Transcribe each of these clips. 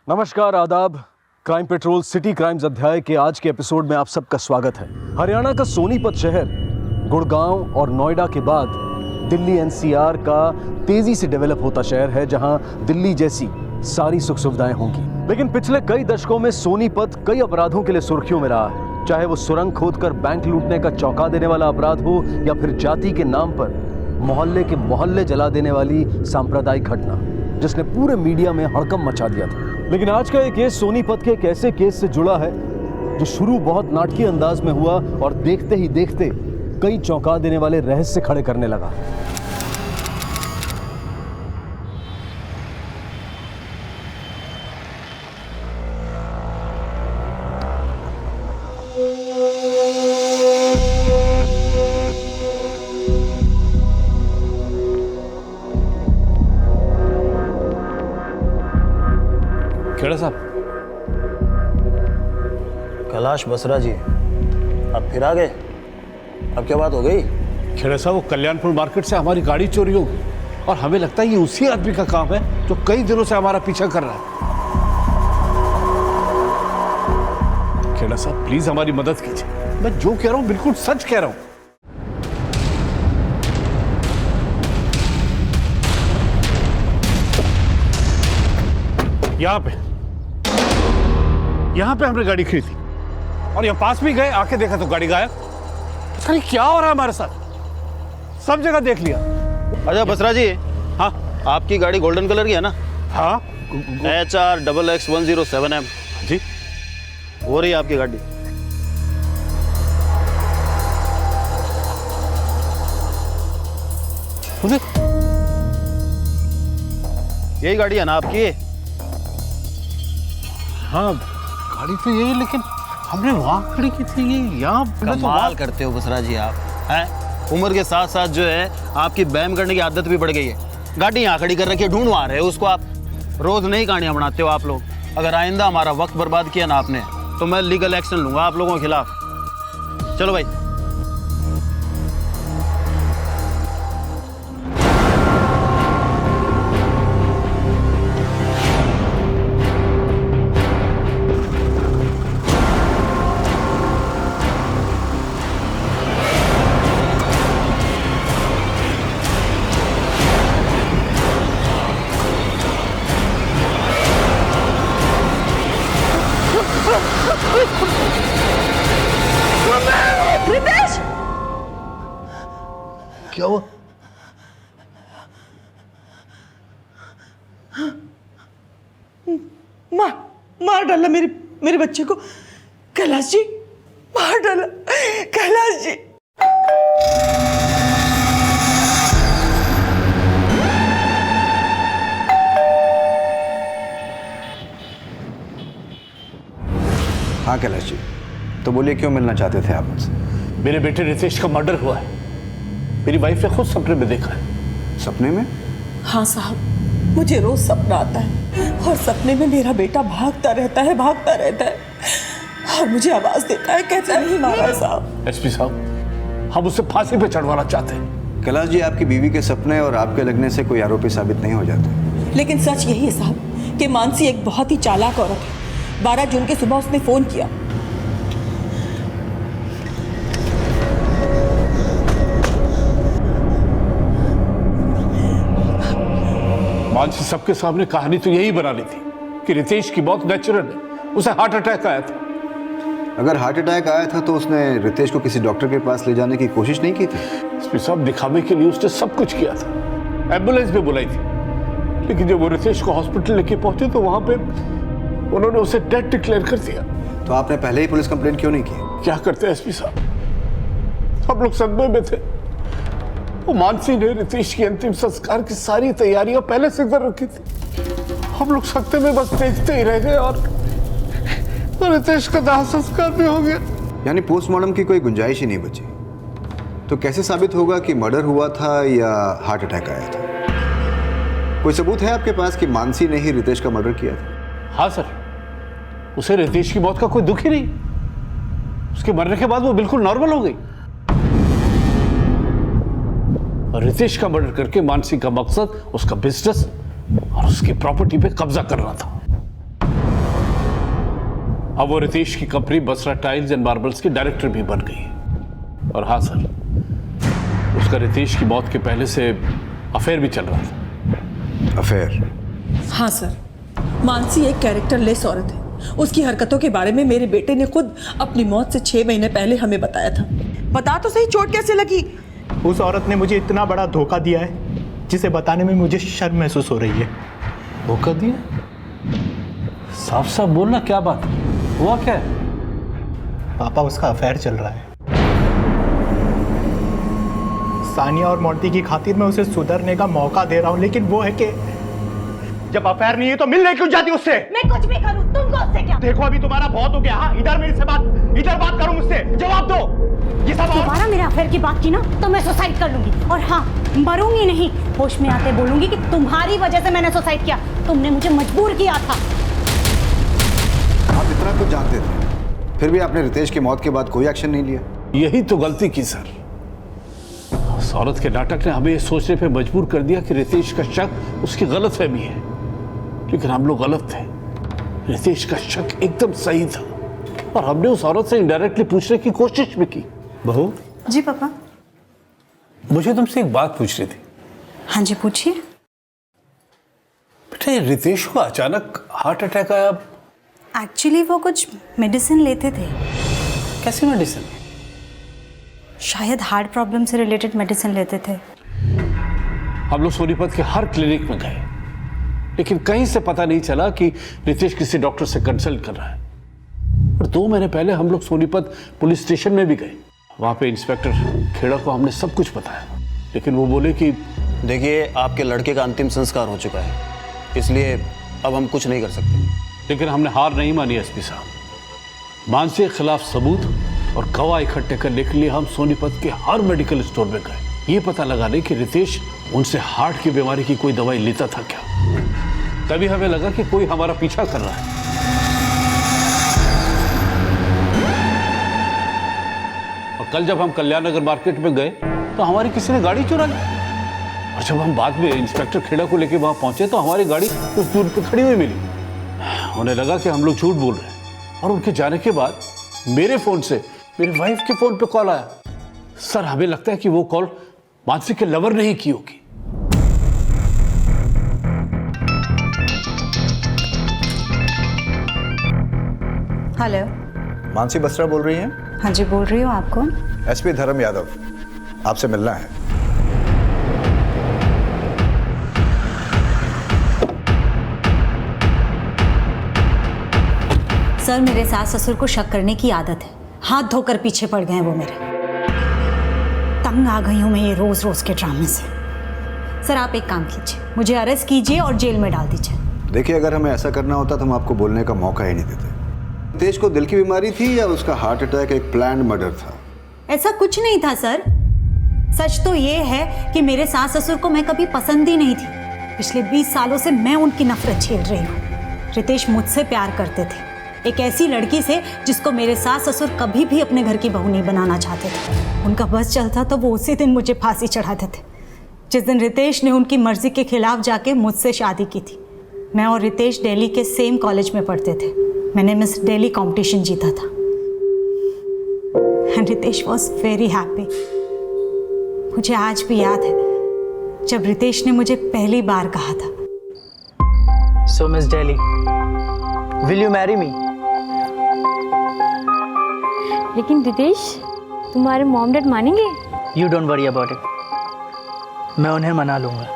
नमस्कार, आदाब। Crime petrol city crimes अध्याय के आज के एपिसोड में आप सबका स्वागत है। हरियाणा का सोनीपत शहर गुड़गांव और नोएडा के बाद दिल्ली एनसीआर का तेजी से डेवलप होता शहर है, जहां दिल्ली जैसी सारी सुख सुविधाएं होंगी। लेकिन पिछले कई दशकों में सोनीपत कई अपराधों के लिए सुर्खियों में रहा है, चाहे वो सुरंग खोदकर बैंक लूटने का चौंका देने वाला अपराध हो या फिर जाति के नाम पर मोहल्ले के मोहल्ले जला देने वाली सांप्रदायिक घटना जिसने पूरे मीडिया में हड़कंप मचा दिया था। लेकिन आज का ये केस सोनीपत के एक ऐसे केस से जुड़ा है जो शुरू बहुत नाटकीय अंदाज में हुआ और देखते ही देखते कई चौंका देने वाले रहस्य खड़े करने लगा। खेड़ा साहब। कैलाश बसरा जी, आप फिर आ गए? अब क्या बात हो गई? खेड़ा साहब, वो कल्याणपुर मार्केट से हमारी गाड़ी चोरी हो गई और हमें लगता है ये उसी आदमी का काम है जो कई दिनों से हमारा पीछा कर रहा है। खेड़ा साहब, प्लीज हमारी मदद कीजिए। मैं जो कह रहा हूं बिल्कुल सच कह रहा हूं। यहां पे हमने गाड़ी खरीदी और यहां पास भी गए, आके देखा तो गाड़ी गायब। पता नहीं क्या हो रहा है हमारे साथ। सब जगह देख लिया। अच्छा बसरा जी, हाँ आपकी गाड़ी गोल्डन कलर की है ना? हाँ HR XX107M जी, हो रही है आपकी गाड़ी। यही गाड़ी है ना आपकी? हाँ गाड़ी तो यही, लेकिन हमने वहां खड़ी की थी, ये यहाँ कमाल करते हो बसरा जी आप, हैं? उम्र के साथ साथ जो है आपकी बैम करने की आदत भी बढ़ गई है। गाड़ी यहाँ खड़ी कर रखी है, ढूंढ रहे हो उसको आप। रोज नई कहानियां बनाते हो आप लोग। अगर आइंदा हमारा वक्त बर्बाद किया ना आपने तो मैं लीगल एक्शन लूंगा आप लोगों के खिलाफ। चलो भाई। रितेश! क्या हुआ? मार डाला मेरे बच्चे को। कैलाश जी, मार डाला कैलाश जी। हाँ कैलाश जी, तो बोलिए क्यों मिलना चाहते थे आप मुझसे? मेरे बेटे रितेश का मर्डर हुआ है। मेरी वाइफ ने खुद सपने में देखा है। सपने में? हाँ साहब, मुझे रोज सपना आता है और सपने में मेरा बेटा भागता रहता है और मुझे आवाज देता है, कहता है नहीं मारा है साहब। एसपी साहब, हम उसे फांसी पे चढ़वाना चाहते हैं। कैलाश जी, आपकी बीवी के सपने और आपके लगने से कोई आरोपी साबित नहीं हो जाते। लेकिन सच यही है साहब कि मानसी एक बहुत ही चालाक औरत है। 12 जून की सुबह उसने फोन किया। मानसी सबके सामने कहानी तो यही बना ली थी कि रितेश की मौत नेचुरल है, उसे हार्ट अटैक आया था। अगर हार्ट अटैक आया था तो उसने रितेश को किसी डॉक्टर के पास ले जाने की कोशिश नहीं की थी? एसपी साहब, दिखावे के लिए उसने सब कुछ किया था। एम्बुलेंस भी बुलाई थी, लेकिन जब वो रितेश को हॉस्पिटल लेके पहुंचे तो वहां पे उन्होंने उसे डेड डिक्लेयर कर दिया। तो आपने पहले ही पुलिस कंप्लेंट क्यों नहीं की? क्या करते एसपी साहब, हम लोग सदमे में थे। वो मानसी ने रितेश की अंतिम संस्कार की सारी तैयारियां पहले से कर रखी थी। हम लोग सत्ते में बस देखते ही रह गए और रितेश का दाह संस्कार भी हो गया। यानी पोस्टमार्टम की कोई गुंजाइश ही नहीं बची। तो कैसे साबित होगा कि मर्डर हुआ था या हार्ट अटैक आया था? कोई सबूत है आपके पास कि मानसी ने ही रितेश का मर्डर किया था? हाँ सर, उसे रितेश की मौत का कोई दुख ही नहीं। उसके मरने के बाद वो बिल्कुल नॉर्मल हो गई। और रितेश का मर्डर करके मानसी का मकसद उसका बिजनेस और उसकी प्रॉपर्टी पे कब्जा करना था। अब वो रितेश की company Basra tiles and marbles के डायरेक्टर भी बन गई। और हाँ सर, उसका रितेश की मौत के पहले से अफेयर भी चल रहा था। अफेयर? हाँ सर, मानसी एक कैरेक्टरलेस औरत है। उसकी हरकतों के बारे में मेरे बेटे ने खुद अपनी मौत से 6 महीने पहले हमें बताया था। बता तो सही, चोट कैसे लगी? उस औरत ने मुझे इतना बड़ा धोखा दिया है जिसे बताने में मुझे शर्म महसूस हो रही है। धोखा दिया? साफ साफ बोलना, क्या बात है? हुआ क्या है? पापा, उसका अफेयर चल रहा है। सानिया और मोंटी की खातिर मैं उसे सुधरने का मौका दे रहा हूं, लेकिन वो है कि जब अफेयर नहीं है तो मिलने क्यों जाती उससे? मैं कुछ भी करूं, तुमको उससे क्या? देखो अभी तुम्हारा बहुत हो गया। हाँ, इधर मेरे से बात, इधर बात करो मुझसे, जवाब दो। ये सब दोबारा मेरे अफेयर की बात की ना तो मैं सुसाइड कर लूंगी। और हाँ, मरूंगी नहीं, होश में आते बोलूंगी कि तुम्हारी वजह से मैंने सुसाइड किया, तुमने मुझे मजबूर किया था। आप इतना कुछ जानते थे, फिर भी आपने रितेश की मौत के बाद कोई एक्शन नहीं लिया। यही तो गलती की सर। उस औरत के नाटक ने हमें ये सोचने पे मजबूर कर दिया कि रितेश का शक उसकी गलतफहमी है, लेकिन हम लोग गलत थे। रितेश का शक एकदम सही था और हमने उस औरत से इनडायरेक्टली पूछने की कोशिश भी की। बहू जी पापा। मुझे तुमसे एक बात पूछनी थी। हाँ जी, पूछिए। बेटा, ये रितेश को अचानक हार्ट अटैक आया, एक्चुअली वो कुछ मेडिसिन लेते थे। कैसी मेडिसिन? शायद हार्ट प्रॉब्लम से रिलेटेड मेडिसिन लेते थे। हम लोग सोनीपत के हर क्लिनिक में गए, लेकिन कहीं से पता नहीं चला कि रितेश किसी डॉक्टर से कंसल्ट कर रहा है। और 2 महीने पहले हम लोग सोनीपत पुलिस स्टेशन में भी गए। वहां पे इंस्पेक्टर खेड़ा को हमने सब कुछ बताया, लेकिन वो बोले कि देखिए, आपके लड़के का अंतिम संस्कार हो चुका है, इसलिए अब हम कुछ नहीं कर सकते। लेकिन हमने हार नहीं मानी एसपी साहब। मानसी के खिलाफ सबूत और गवाह इकट्ठे करने के लिए हम सोनीपत के हर मेडिकल स्टोर में गए, ये पता लगाने कि रितेश उनसे हार्ट की बीमारी की कोई दवाई लेता था क्या। तभी हमें लगा कि कोई हमारा पीछा कर रहा है। और कल जब हम कल्याण नगर मार्केट में गए तो हमारी किसी ने गाड़ी चुरा ली। और जब हम बाद में इंस्पेक्टर खेड़ा को लेकर वहां पहुंचे तो हमारी गाड़ी कुछ दूर पे खड़ी हुई मिली। उन्हें लगा कि हम लोग झूठ बोल रहे हैं, और उनके जाने के बाद मेरे फोन से मेरी वाइफ के फोन पे कॉल आया। सर, हमें लगता है कि वो कॉल मानसी के लवर ने ही की होगी। हेलो। मानसी बसरा बोल रही हैं? हाँ जी, बोल रही हूँ। आप कौन? एसपी धर्म यादव, आपसे मिलना है। सर, मेरे सास ससुर को शक करने की आदत है। हाथ धोकर पीछे पड़ गए हैं वो मेरे। तंग आ गई हूँ मैं ये रोज रोज के ड्रामे से। सर, आप एक काम कीजिए, मुझे अरेस्ट कीजिए और जेल में डाल दीजिए। देखिए, अगर हमें ऐसा करना होता तो हम आपको बोलने का मौका ही नहीं देते। रितेश को दिल की बीमारी थी या उसका हार्ट अटैक एक प्लान्ड मर्डर था? ऐसा कुछ नहीं था सर। सच तो ये है कि मेरे सास ससुर को मैं कभी पसंद ही नहीं थी। पिछले 20 सालों से मैं उनकी नफरत झेल रही हूँ। रितेश मुझसे प्यार करते थे, एक ऐसी लड़की से जिसको मेरे सास ससुर कभी भी अपने घर की बहू नहीं बनाना चाहते थे। उनका बस चलता तो वो उसी दिन मुझे फांसी चढ़ाते थे, जिस दिन रितेश ने उनकी मर्जी के खिलाफ जाके मुझसे शादी की थी। मैं और रितेश दिल्ली के सेम कॉलेज में पढ़ते थे। मैंने मिस दिल्ली कंपटीशन जीता था and Ritesh was very happy. मुझे आज भी याद है जब रितेश ने मुझे पहली बार कहा था, So Miss Delhi, will you marry me? लेकिन रितेश, तुम्हारे मॉम डैड मानेंगे? You don't worry about it. मैं उन्हें मना लूंगा।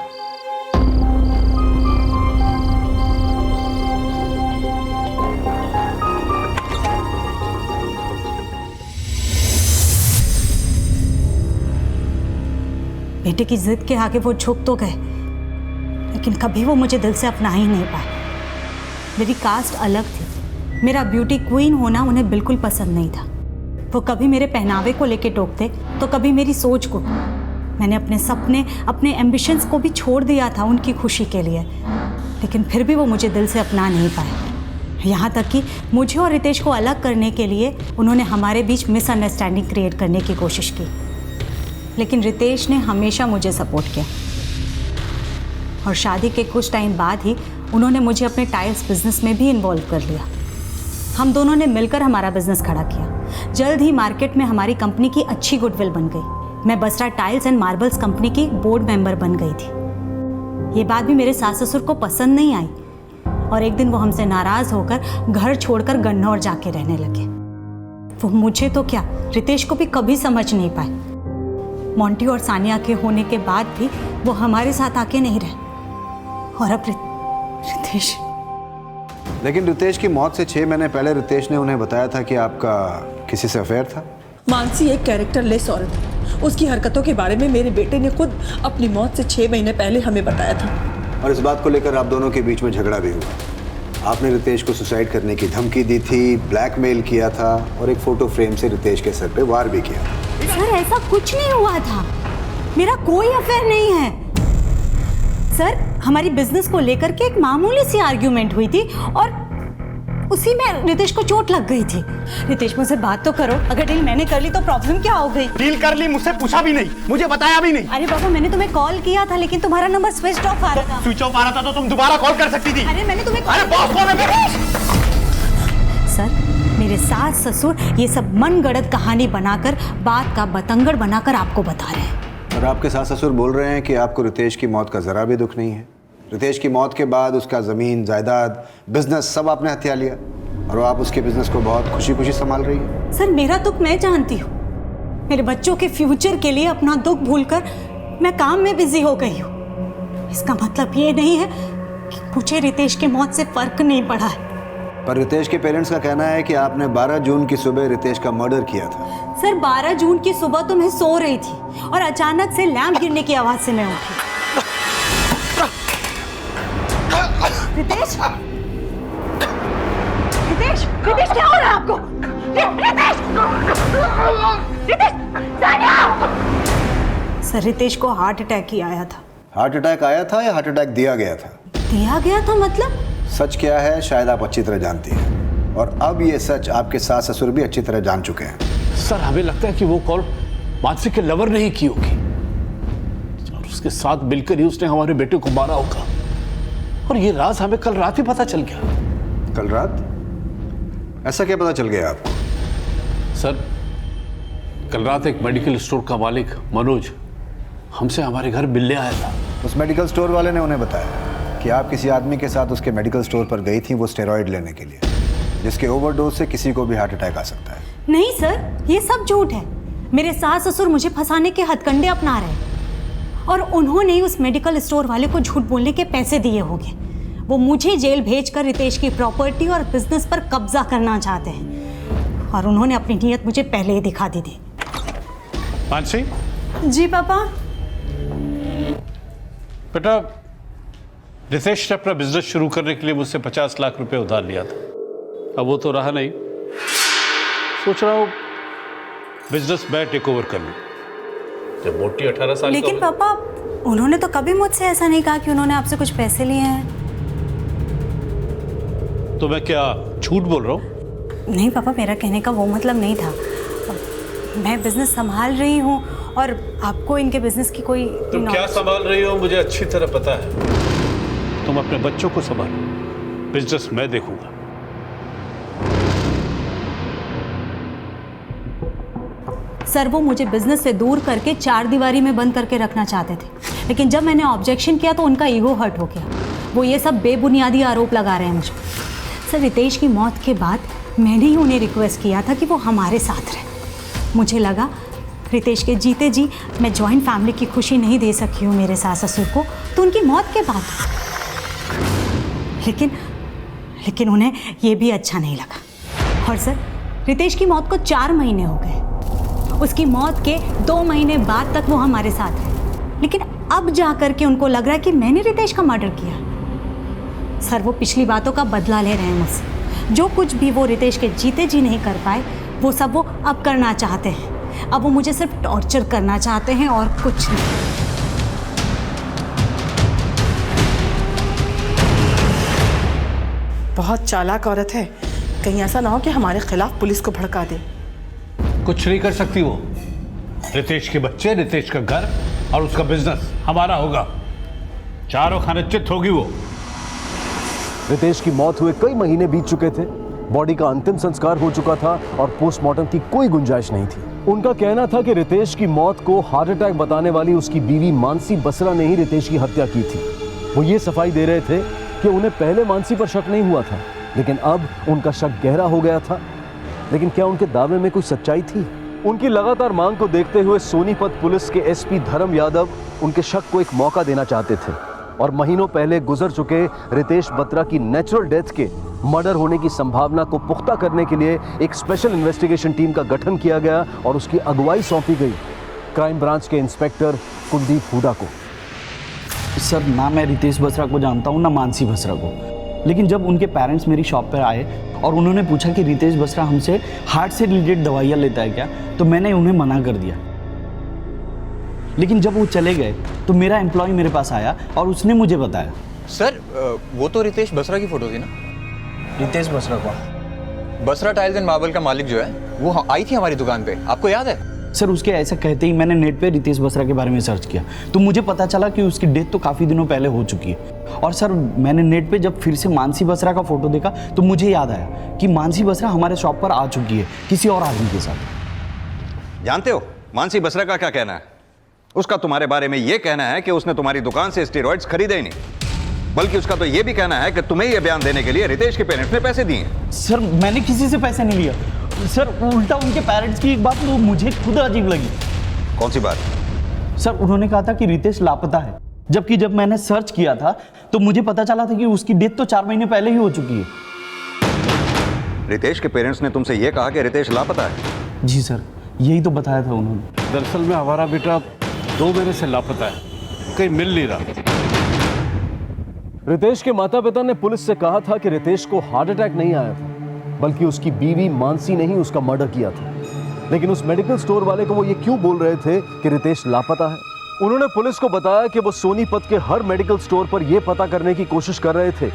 बेटे की जिद के आगे वो झुक तो गए, लेकिन कभी वो मुझे दिल से अपना ही नहीं पाए। मेरी कास्ट अलग थी, मेरा ब्यूटी क्वीन होना उन्हें बिल्कुल पसंद नहीं था। वो कभी मेरे पहनावे को लेके टोकते तो कभी मेरी सोच को। मैंने अपने सपने, अपने एम्बिशंस को भी छोड़ दिया था उनकी खुशी के लिए, लेकिन फिर भी वो मुझे दिल से अपना नहीं पाए। यहाँ तक कि मुझे और रितेश को अलग करने के लिए उन्होंने हमारे बीच मिसअंडरस्टैंडिंग क्रिएट करने की कोशिश की, लेकिन रितेश ने हमेशा मुझे सपोर्ट किया। और शादी के कुछ टाइम बाद ही उन्होंने मुझे अपने टाइल्स बिजनेस में भी इन्वॉल्व कर लिया। हम दोनों ने मिलकर हमारा बिजनेस खड़ा किया। जल्द ही मार्केट में हमारी कंपनी की अच्छी गुडविल बन गई। मैं Basra tiles and marbles company की बोर्ड मेंबर बन गई थी। ये बात भी मेरे सास ससुर को पसंद नहीं आई और एक दिन वो हमसे नाराज होकर घर छोड़कर गन्नौर जाके रहने लगे। वो मुझे तो क्या, रितेश को भी कभी समझ नहीं पाए। मोंटी और सानिया के होने के बाद भी वो हमारे साथ आके नहीं रहे। और अब रितेश। लेकिन रितेश की मौत से 6 महीने पहले रितेश ने उन्हें बताया था कि आपका किसी से अफेयर था। मानसी एक कैरेक्टरलेस औरत है। उसकी हरकतों के बारे में मेरे बेटे ने खुद अपनी मौत से 6 महीने पहले हमें बताया था। और इस बात को लेकर आप दोनों के बीच में झगड़ा भी हुआ। आपने रितेश को सुसाइड करने की धमकी दी थी, ब्लैकमेल किया था और एक फोटो फ्रेम से रितेश के सर पे वार भी किया। सर ऐसा कुछ नहीं हुआ था, मेरा कोई अफेयर नहीं है। सर हमारी बिजनेस को लेकर के एक मामूली सी आर्ग्यूमेंट हुई थी और उसी में रितेश को चोट लग गई थी। रितेश मुझसे बात तो करो, अगर डील मैंने कर ली तो प्रॉब्लम क्या हो गई? डील कर ली, मुझसे पूछा भी नहीं, मुझे बताया भी नहीं। अरे बाबा मैंने तुम्हें कॉल किया था लेकिन तुम्हारा नंबर स्विच ऑफ आ रहा था। स्विच ऑफ आ रहा था तो तुम दोबारा कॉल कर सकती थी। अरे मैंने तुम्हें अरे बॉस कौन है? सर मेरे सास ससुर ये सब मनगढ़ंत कहानी बनाकर, बात का बतंगड़ बनाकर आपको बता रहे हैं। और आपके सास ससुर बोल रहे हैं कि आपको रितेश की मौत का जरा भी दुख नहीं है। रितेश की मौत के बाद उसका जमीन, जायदाद, बिजनेस सब आपने हथिया लिया और आप उसके बिजनेस को बहुत खुशी खुशी संभाल रही है। सर मेरा दुख मैं जानती हूँ। मेरे बच्चों के फ्यूचर के लिए अपना दुख भूलकर मैं काम में बिजी हो गई हूँ। इसका मतलब ये नहीं है कि मुझे रितेश की मौत से फर्क नहीं पड़ा है। पर रितेश के पेरेंट्स का कहना है कि आपने 12 जून की सुबह रितेश का मर्डर किया था। सर 12 जून की सुबह तो मैं सो रही थी और अचानक से लैंप गिरने की आवाज से मैं उठी। रितेश, रितेश, रितेश क्या हो रहा है आपको? रितेश, रितेश, सानिया! सर रितेश को हार्ट अटैक ही आया था। हार्ट अटैक आया था या हार्ट अटैक दिया गया था? दिया गया था मतलब? सच क्या है शायद आप अच्छी तरह जानती हैं और अब ये सच आपके सास ससुर भी अच्छी तरह जान चुके हैं। सर हमें लगता है कि वो कॉल मानसी के लवर ने ही की होगी और उसके साथ मिलकर ही उसने हमारे बेटे को मारा होगा। और ये राज हमें कल रात ही पता चल गया। कल रात? ऐसा क्या पता चल गया आपको? सर कल रात एक मेडिकल स्टोर का मालिक मनोज हमसे हमारे घर मिलने आया था। उस मेडिकल स्टोर वाले ने उन्हें बताया कि आप किसी आदमी के साथ उसके मेडिकल स्टोर पर गई थी वो स्टेरॉइड लेने के लिए, जिसके ओवरडोज से किसी को भी हार्ट अटैक आ सकता है। नहीं सर ये सब झूठ है। मेरे सास ससुर मुझे फंसाने के हथकंडे अपना रहे हैं और उन्होंने उस मेडिकल स्टोर वाले को झूठ बोलने के पैसे दिए होंगे। वो मुझे जेल भेजकर रितेश की प्रॉपर्टी और बिजनेस पर कब्जा करना चाहते हैं और उन्होंने अपनी नीयत मुझे पहले ही दिखा दी थी। मानसी? जी पापा। बेटा रितेश ने अपना बिजनेस शुरू करने के लिए मुझसे 50 लाख रुपए उधार लिया था। अब वो तो रहा नहीं, सोच रहा हूँ बिजनेस मैं टेक ओवर कर लूँ। जब मोटी 18 साल लेकिन पापा उन्होंने तो कभी मुझसे ऐसा नहीं कहा कि उन्होंने आपसे कुछ पैसे लिए हैं। तो मैं क्या झूठ बोल रहा हूँ? नहीं पापा मेरा कहने का वो मतलब नहीं था। मैं बिजनेस संभाल रही हूँ और आपको इनके बिजनेस की कोई तुम क्या संभाल रही हो मुझे अच्छी तरह पता है। तुम अपने बच्चों को संभालो, बिजनेस मैं देखूंगा। सर वो मुझे बिजनेस से दूर करके 4 दीवारी में बंद करके रखना चाहते थे, लेकिन जब मैंने ऑब्जेक्शन किया तो उनका ईगो हर्ट हो गया। वो ये सब बेबुनियादी आरोप लगा रहे हैं मुझे। सर रितेश की मौत के बाद मैंने ही उन्हें रिक्वेस्ट किया था कि वो हमारे साथ रहे। मुझे लगा रितेश के जीते जी मैं जॉइंट फैमिली की खुशी नहीं दे सकी हूँ मेरे सास ससुर को, तो उनकी मौत के बाद। लेकिन उन्हें ये भी अच्छा नहीं लगा। और सर रितेश की मौत को 4 महीने हो गए। उसकी मौत के 2 महीने बाद तक वो हमारे साथ रहे, लेकिन अब जा कर के उनको लग रहा है कि मैंने रितेश का मर्डर किया। सर वो पिछली बातों का बदला ले रहे हैं मुझसे। जो कुछ भी वो रितेश के जीते जी नहीं कर पाए वो सब वो अब करना चाहते हैं। अब वो मुझे सिर्फ टॉर्चर करना चाहते हैं और कुछ नहीं। बहुत चालाक औरत है, कहीं ऐसा ना हो कि हमारे खिलाफ पुलिस को भड़का दे। कुछ नहीं कर सकती वो। रितेश के बच्चे, रितेश का घर और उसका बिजनेस हमारा होगा। चारों खाने चित होगी वो। रितेश की मौत हुए कई महीने बीत चुके थे, बॉडी का अंतिम संस्कार हो चुका था और पोस्टमार्टम की कोई गुंजाइश नहीं थी। उनका कहना था कि रितेश की मौत को हार्ट अटैक बताने वाली उसकी बीवी मानसी बसरा ने ही रितेश की हत्या की थी। वो ये सफाई दे रहे थे कि उन्हें पहले मानसी पर शक नहीं हुआ था, लेकिन अब उनका शक गहरा हो गया था। लेकिन क्या उनके दावे में कोई सच्चाई थी? उनकी लगातार मांग को देखते हुए सोनीपत पुलिस के एसपी धर्म यादव उनके शक को एक मौका देना चाहते थे और महीनों पहले गुजर चुके रितेश बत्रा की नेचुरल डेथ के मर्डर होने की संभावना को पुख्ता करने के लिए एक स्पेशल इन्वेस्टिगेशन टीम का गठन किया गया और उसकी अगुवाई सौंपी गई क्राइम ब्रांच के इंस्पेक्टर कुलदीप हुडा को। सर, ना मैं रितेश बसरा को जानता हूँ ना मानसी बसरा को, लेकिन जब उनके पेरेंट्स मेरी शॉप पर आए और उन्होंने पूछा कि रितेश बसरा हमसे हार्ट से रिलेटेड दवाइयाँ लेता है क्या, तो मैंने उन्हें मना कर दिया। लेकिन जब वो चले गए तो मेरा एम्प्लॉय मेरे पास आया और उसने मुझे बताया। सर, वो तो रितेश बसरा की फ़ोटो थी ना? रितेश बसरा को? बसरा टाइल्स एंड मार्बल का मालिक जो है वो आई थी हमारी दुकान पे, आपको याद है? सर, उसके ऐसा कहते ही मैंने नेट पे रितेश बसरा के बारे में सर्च किया तो मुझे पता चला कि उसकी डेथ तो काफ़ी दिनों पहले हो चुकी है। और सर, मैंने नेट पे जब फिर से मानसी बसरा का फोटो देखा तो मुझे याद आया कि मानसी बसरा हमारे शॉप पर आ चुकी है किसी और आदमी के साथ। जानते हो मानसी बसरा का क्या कहना है? उसका तुम्हारे बारे में यह कहना है कि उसने तुम्हारी दुकान से स्टेरॉइड्स खरीदे ही नहीं, बल्कि उसका तो यह भी कहना है कि तुम्हें यह बयान देने के लिए रितेश के पेरेंट्स ने पैसे दिए। सर, मैंने किसी से पैसे नहीं लिया सर, उल्टा उनके पेरेंट्स की एक बात तो मुझे खुद अजीब लगी। कौन सी बात? सर, उन्होंने कहा था कि रितेश लापता है, जबकि जब मैंने सर्च किया था तो मुझे पता चला था कि उसकी डेथ तो 4 महीने पहले ही हो चुकी है। रितेश के पेरेंट्स ने तुमसे यह कहा कि रितेश लापता है? जी सर, यही तो बताया था उन्होंने। दरअसल में हमारा बेटा 2 महीने से लापता है, कहीं मिल नहीं रहा। रितेश के माता पिता ने पुलिस से कहा था कि रितेश को हार्ट अटैक नहीं आया था, बल्कि उसकी बीवी मानसी ने ही उसका मर्डर किया था। लेकिन उस मेडिकल स्टोर वाले को वो ये क्यों बोल रहे थे कि रितेश लापता है? उन्होंने पुलिस को बताया कि वो सोनीपत के हर मेडिकल स्टोर पर यह पता करने की कोशिश कर रहे थे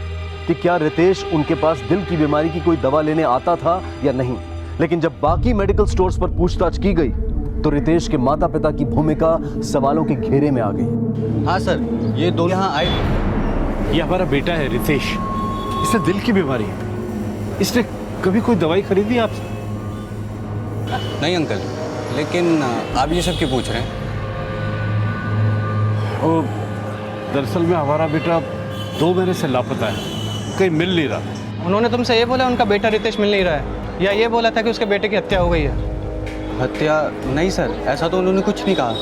कि क्या रितेश उनके पास दिल की बीमारी की कोई दवा लेने आता था या नहीं। लेकिन जब बाकी मेडिकल स्टोर्स पर पूछताछ की गई तो रितेश के माता पिता की भूमिका सवालों के घेरे में आ गई। हाँ सर, ये दो यहाँ आए। ये हमारा बेटा है रितेश, इसे दिल की बीमारी है। इसने कभी कोई दवाई खरीदी आपसे? नहीं अंकल, लेकिन आप ये सब क्यों पूछ रहे हैं? दरअसल में हमारा बेटा 2 महीने से लापता है, कहीं मिल नहीं रहा। उन्होंने तुमसे ये बोला उनका बेटा रितेश मिल नहीं रहा है, या ये बोला था कि उसके बेटे की हत्या हो गई है? हत्या नहीं सर, ऐसा तो उन्होंने कुछ नहीं कहा।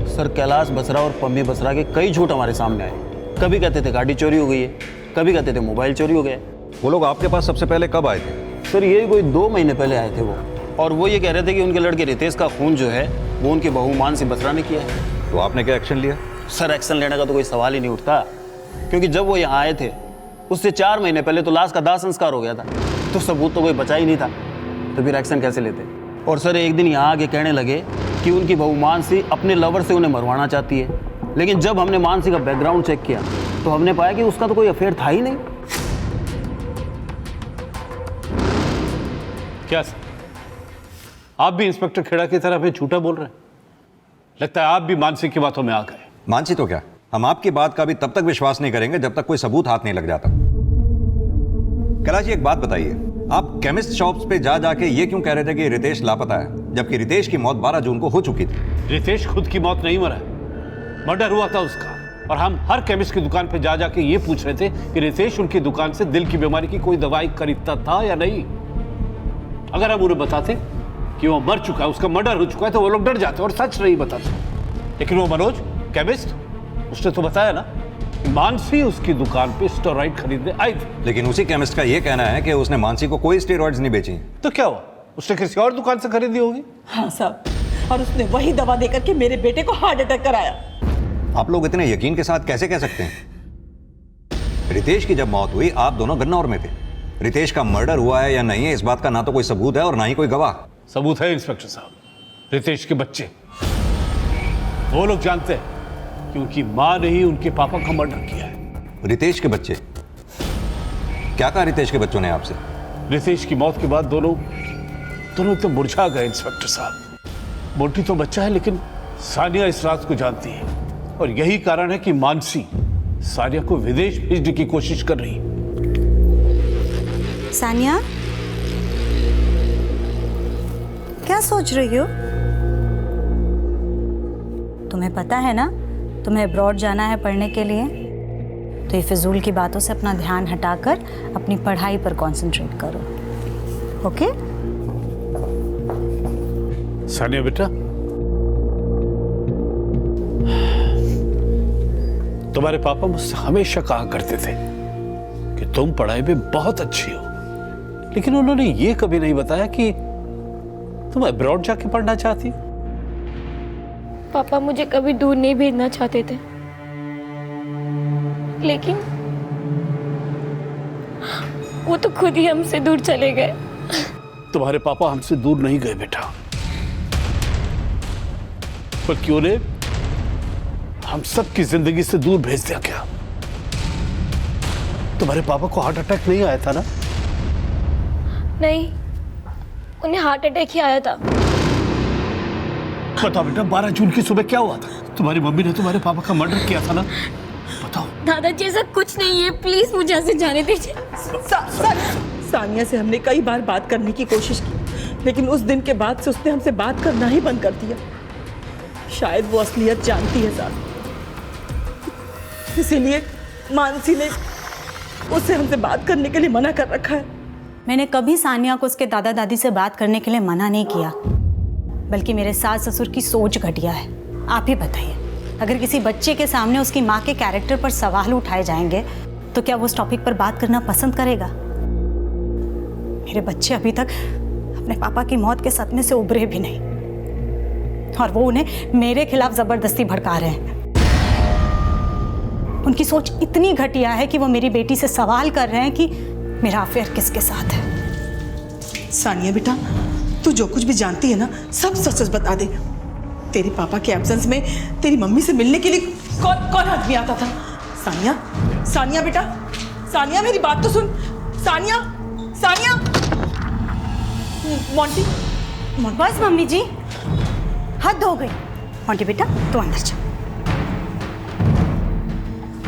सर, कैलाश बसरा और पम्मी बसरा के कई झूठ हमारे सामने आए। कभी कहते थे गाड़ी चोरी हो गई है, कभी कहते थे मोबाइल चोरी हो गया। वो लोग आपके पास सबसे पहले कब आए थे? सर, ये कोई 2 महीने पहले आए थे वो, और वो ये कह रहे थे कि उनके लड़के रितेश का खून जो है वो उनकी बहू मानसी बसरा ने किया है। तो आपने क्या एक्शन लिया? सर, एक्शन लेने का तो कोई सवाल ही नहीं उठता, क्योंकि जब वो यहाँ आए थे उससे 4 महीने पहले तो लाश का दाह संस्कार हो गया था, तो सबूत तो कोई बचा ही नहीं था, तो फिर एक्शन कैसे लेते? और सर, एक दिन यहाँ आके कहने लगे कि उनकी बहू मानसी अपने लवर से उन्हें मरवाना चाहती है। लेकिन जब हमने मानसी का बैकग्राउंड चेक किया तो हमने पाया कि उसका तो कोई अफेयर था ही नहीं। क्या सर, आप भी इंस्पेक्टर खेड़ा की तरह हमें झूठा बोल रहे हैं? लगता है आप भी मानसी की बातों में आ गए। मानसी तो क्या, हम आपकी बात का भी तब तक विश्वास नहीं करेंगे जब तक कोई सबूत हाथ नहीं लग जाता। कैलाश जी, एक बात बताइए, आप केमिस्ट शॉप्स पे जा जाके ये क्यों कह रहे थे कि रितेश लापता है, जबकि रितेश की मौत 12 जून को हो चुकी थी? रितेश खुद की मौत नहीं मरा है, मर्डर हुआ था उसका, और हम हर केमिस्ट की दुकान पे जा जाके ये पूछ रहे थे कि रितेश उनकी दुकान से दिल की बीमारी की कोई दवाई खरीदता था या नहीं। अगर हम उन्हें बताते कि वो मर चुका है, उसका मर्डर हो चुका है, तो वो लोग डर जाते और सच नहीं बताते। लेकिन वो मनोज केमिस्ट, उसने तो बताया ना कि मानसी उसकी दुकान पे स्टेरॉइड खरीदने आई थी। लेकिन उसी केमिस्ट का ये कहना है कि उसने मानसी को कोई स्टेरॉइड्स नहीं बेची। तो क्या हुआ, उसने किसी और दुकान से खरीदी होगी? हाँ साहब, और उसने वही दवा देकर के मेरे बेटे को हार्ट अटैक कराया। आप लोग इतने यकीन के साथ कैसे कह सकते हैं? रितेश की जब मौत हुई आप दोनों गन्नौर में थे। रितेश का मर्डर हुआ है या नहीं है इस बात का ना तो कोई सबूत है और ना ही कोई गवाह। सबूत है इंस्पेक्टर साहब, रितेश के बच्चे, वो लोग जानते हैं कि उनकी मां ने ही उनके पापा का मर्डर किया है। रितेश के बच्चे? क्या कहा रितेश के बच्चों ने आपसे? रितेश की मौत के बाद दोनों एकदम मुरझा गए इंस्पेक्टर साहब। मोटी तो बच्चा है, लेकिन सानिया इस रात को जानती है, और यही कारण है कि मानसी सानिया को विदेश भेजने की कोशिश कर रही है। सानिया, क्या सोच रही हो? तुम्हें पता है ना तुम्हें अब्रॉड जाना है पढ़ने के लिए, तो ये फिजूल की बातों से अपना ध्यान हटाकर अपनी पढ़ाई पर कंसंट्रेट करो, ओके? सानिया बेटा, तुम्हारे पापा मुझसे हमेशा कहा करते थे कि तुम पढ़ाई में बहुत अच्छी हो, लेकिन उन्होंने ये कभी नहीं बताया कि तुम अब्रॉड जाके पढ़ना चाहती हो। पापा मुझे कभी दूर नहीं भेजना चाहते थे, लेकिन वो तो खुद ही हमसे दूर चले गए। तुम्हारे पापा हमसे दूर नहीं गए बेटा, बल्कि उन्हें हम सबकी जिंदगी से दूर भेज दिया गया। तुम्हारे पापा को हार्ट अटैक नहीं आया था ना? नहीं, उन्हें हार्ट अटैक ही आया था। बताओ बेटा, 12 जून की सुबह क्या हुआ था? तुम्हारी मम्मी ने तुम्हारे पापा का मर्डर किया था ना? बताओ। दादाजी ऐसा कुछ नहीं है, प्लीज मुझे ऐसे जाने दीजिए। सानिया से हमने कई बार बात करने की कोशिश की, लेकिन उस दिन के बाद से उसने हमसे बात करना ही बंद कर दिया। शायद वो असलियत जानती है साहब, इसीलिए मानसी ने उससे हमसे बात करने के लिए मना कर रखा है। मैंने कभी सानिया को उसके दादा दादी से बात करने के लिए मना नहीं किया, बल्कि मेरे सास ससुर की सोच घटिया है। आप ही बताइए, अगर किसी बच्चे के सामने उसकी माँ के कैरेक्टर पर सवाल उठाए जाएंगे तो क्या वो उस टॉपिक पर बात करना पसंद करेगा? मेरे बच्चे अभी तक अपने पापा की मौत के सदमे से उभरे भी नहीं, और वो उन्हें मेरे खिलाफ जबरदस्ती भड़का रहे हैं। उनकी सोच इतनी घटिया है कि वो मेरी बेटी से सवाल कर रहे हैं कि मेरा अफेयर किसके साथ है। सानिया बेटा, तू जो कुछ भी जानती है ना, सब सच सच बता दे। तेरे पापा के एब्सेंस में तेरी मम्मी से मिलने के लिए कौन आदमी आता था? सानिया, सानिया बेटा, सानिया मेरी बात तो सुन। सानिया, सानिया, मोंटी, बस मम्मी जी, हद हो गई। मोंटी बेटा तू अंदर जा।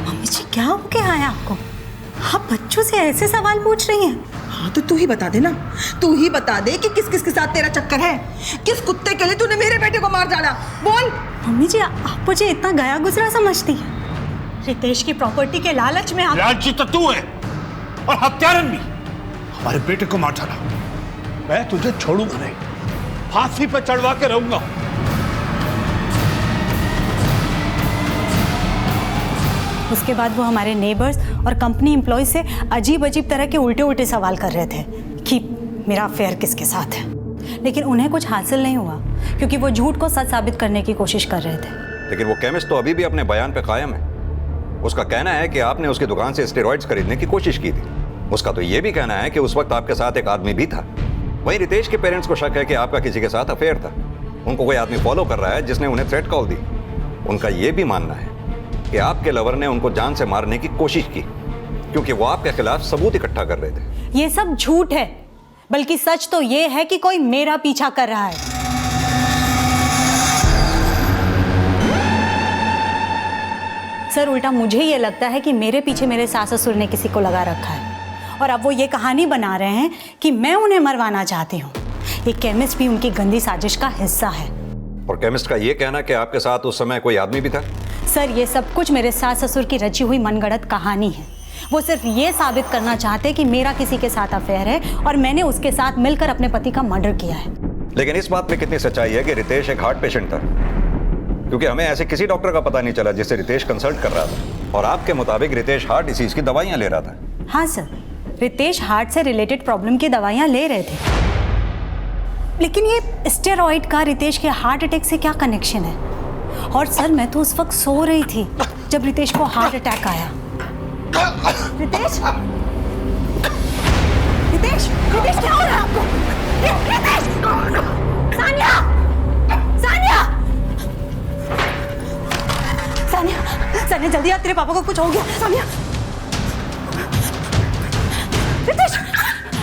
मम्मी जी क्या हो गया है आपको? आप बच्चों से ऐसे सवाल पूछ रही हैं? हाँ तो तू ही बता दे ना, तू ही बता दे कि किस किस के साथ तेरा चक्कर है। किस कुत्ते के लिए तूने मेरे बेटे को मार डाला? बोल। मम्मी जी आप मुझे इतना गया गुजरा समझती है? रितेश की प्रॉपर्टी के लालच में आप... लालची तो तू है और हत्यारन भी। हमारे बेटे को मार डाला। मैं तुझे छोड़ूंगा नहीं, फांसी पर चढ़वा के रहूंगा। उसके बाद वो हमारे नेबर्स और कंपनी एम्प्लॉय से अजीब अजीब तरह के उल्टे उल्टे सवाल कर रहे थे कि मेरा अफेयर किसके साथ है, लेकिन उन्हें कुछ हासिल नहीं हुआ क्योंकि वो झूठ को सच साबित करने की कोशिश कर रहे थे। लेकिन वो केमिस्ट तो अभी भी अपने बयान पे कायम है। उसका कहना है कि आपने उसकी दुकान से स्टेरॉइड्स खरीदने की कोशिश की थी। उसका तो ये भी कहना है कि उस वक्त आपके साथ एक आदमी भी था। वहीं रितेश के पेरेंट्स को शक है कि आपका किसी के साथ अफेयर था। उनको कोई आदमी फॉलो कर रहा है जिसने उन्हें थ्रेट कॉल दी। उनका ये भी मानना है कि आपके लवर ने उनको जान से मारने की कोशिश की क्योंकि वो आपके खिलाफ सबूत इकट्ठा कर रहे थे। ये सब झूठ है, बल्कि सच तो ये है कि कोई मेरा पीछा कर रहा है। सर उल्टा मुझे ये लगता है कि मेरे पीछे मेरे सास ससुर ने किसी को लगा रखा है, और अब वो ये कहानी बना रहे हैं कि मैं उन्हें मरवाना चाहती हूँ। ये केमिस्ट भी उनकी गंदी साजिश का हिस्सा है। और केमिस्ट का ये कहना कि आपके साथ उस समय कोई आदमी भी था? सर ये सब कुछ मेरे सास ससुर की रची हुई मनगढ़ंत कहानी है। वो सिर्फ ये साबित करना चाहते कि मेरा किसी के साथ अफेयर है और मैंने उसके साथ मिलकर अपने पति का मर्डर किया है। लेकिन इस बात में कितनी सच्चाई है कि रितेश एक हार्ट पेशेंट था? क्योंकि हमें ऐसे किसी डॉक्टर का पता नहीं चला जिससे रितेश कंसल्ट कर रहा था, और आपके मुताबिक रितेश हार्ट डिसीज की दवाइयां ले रहा था। हाँ सर, रितेश हार्ट से रिलेटेड प्रॉब्लम की दवाइयां ले रहे थे, लेकिन ये स्टेरॉइड का रितेश के हार्ट अटैक से क्या कनेक्शन है? और सर मैं तो उस वक्त सो रही थी जब रितेश को हार्ट अटैक आया। रितेश, रितेश, रितेश क्या हो रहा है आपको? रितेश, सानिया, सानिया, सानिया, सानिया जल्दी आ, तेरे पापा को कुछ हो गया। सानिया, रितेश,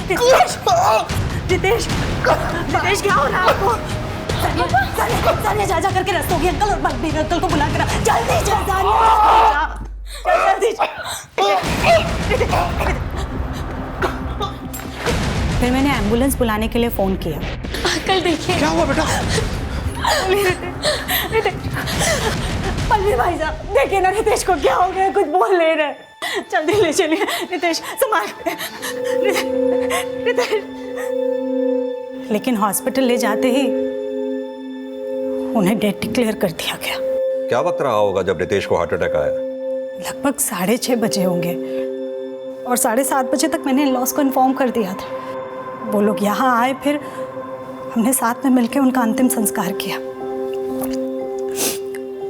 रितेश, रितेश, रितेश क्या हो रहा है आपको? सानिया जा करके रस्तोगी अंकल और बलबीर अंकल को बुला कर जल्दी चल सानिया, जल्दी। फिर मैंने एम्बुलेंस बुलाने के लिए फोन किया। अंकल देखिए। क्या हुआ बेटा? बलवीर भाई साहब देखिए ना, रितेश को क्या हो गया, कुछ बोल नहीं रहे। जल्दी ले चलिए रितेश, संभाल रितेश। लेकिन हॉस्पिटल ले जाते ही उन्हें डेथ डिक्लेयर कर दिया गया। क्या वक्त रहा होगा जब रितेश को हार्ट अटैक आया? लगभग 6:30 बजे होंगे और 7:30 बजे तक मैंने लॉस को इन्फॉर्म कर दिया था। वो लोग यहाँ आए, फिर हमने साथ में मिलकर उनका अंतिम संस्कार किया।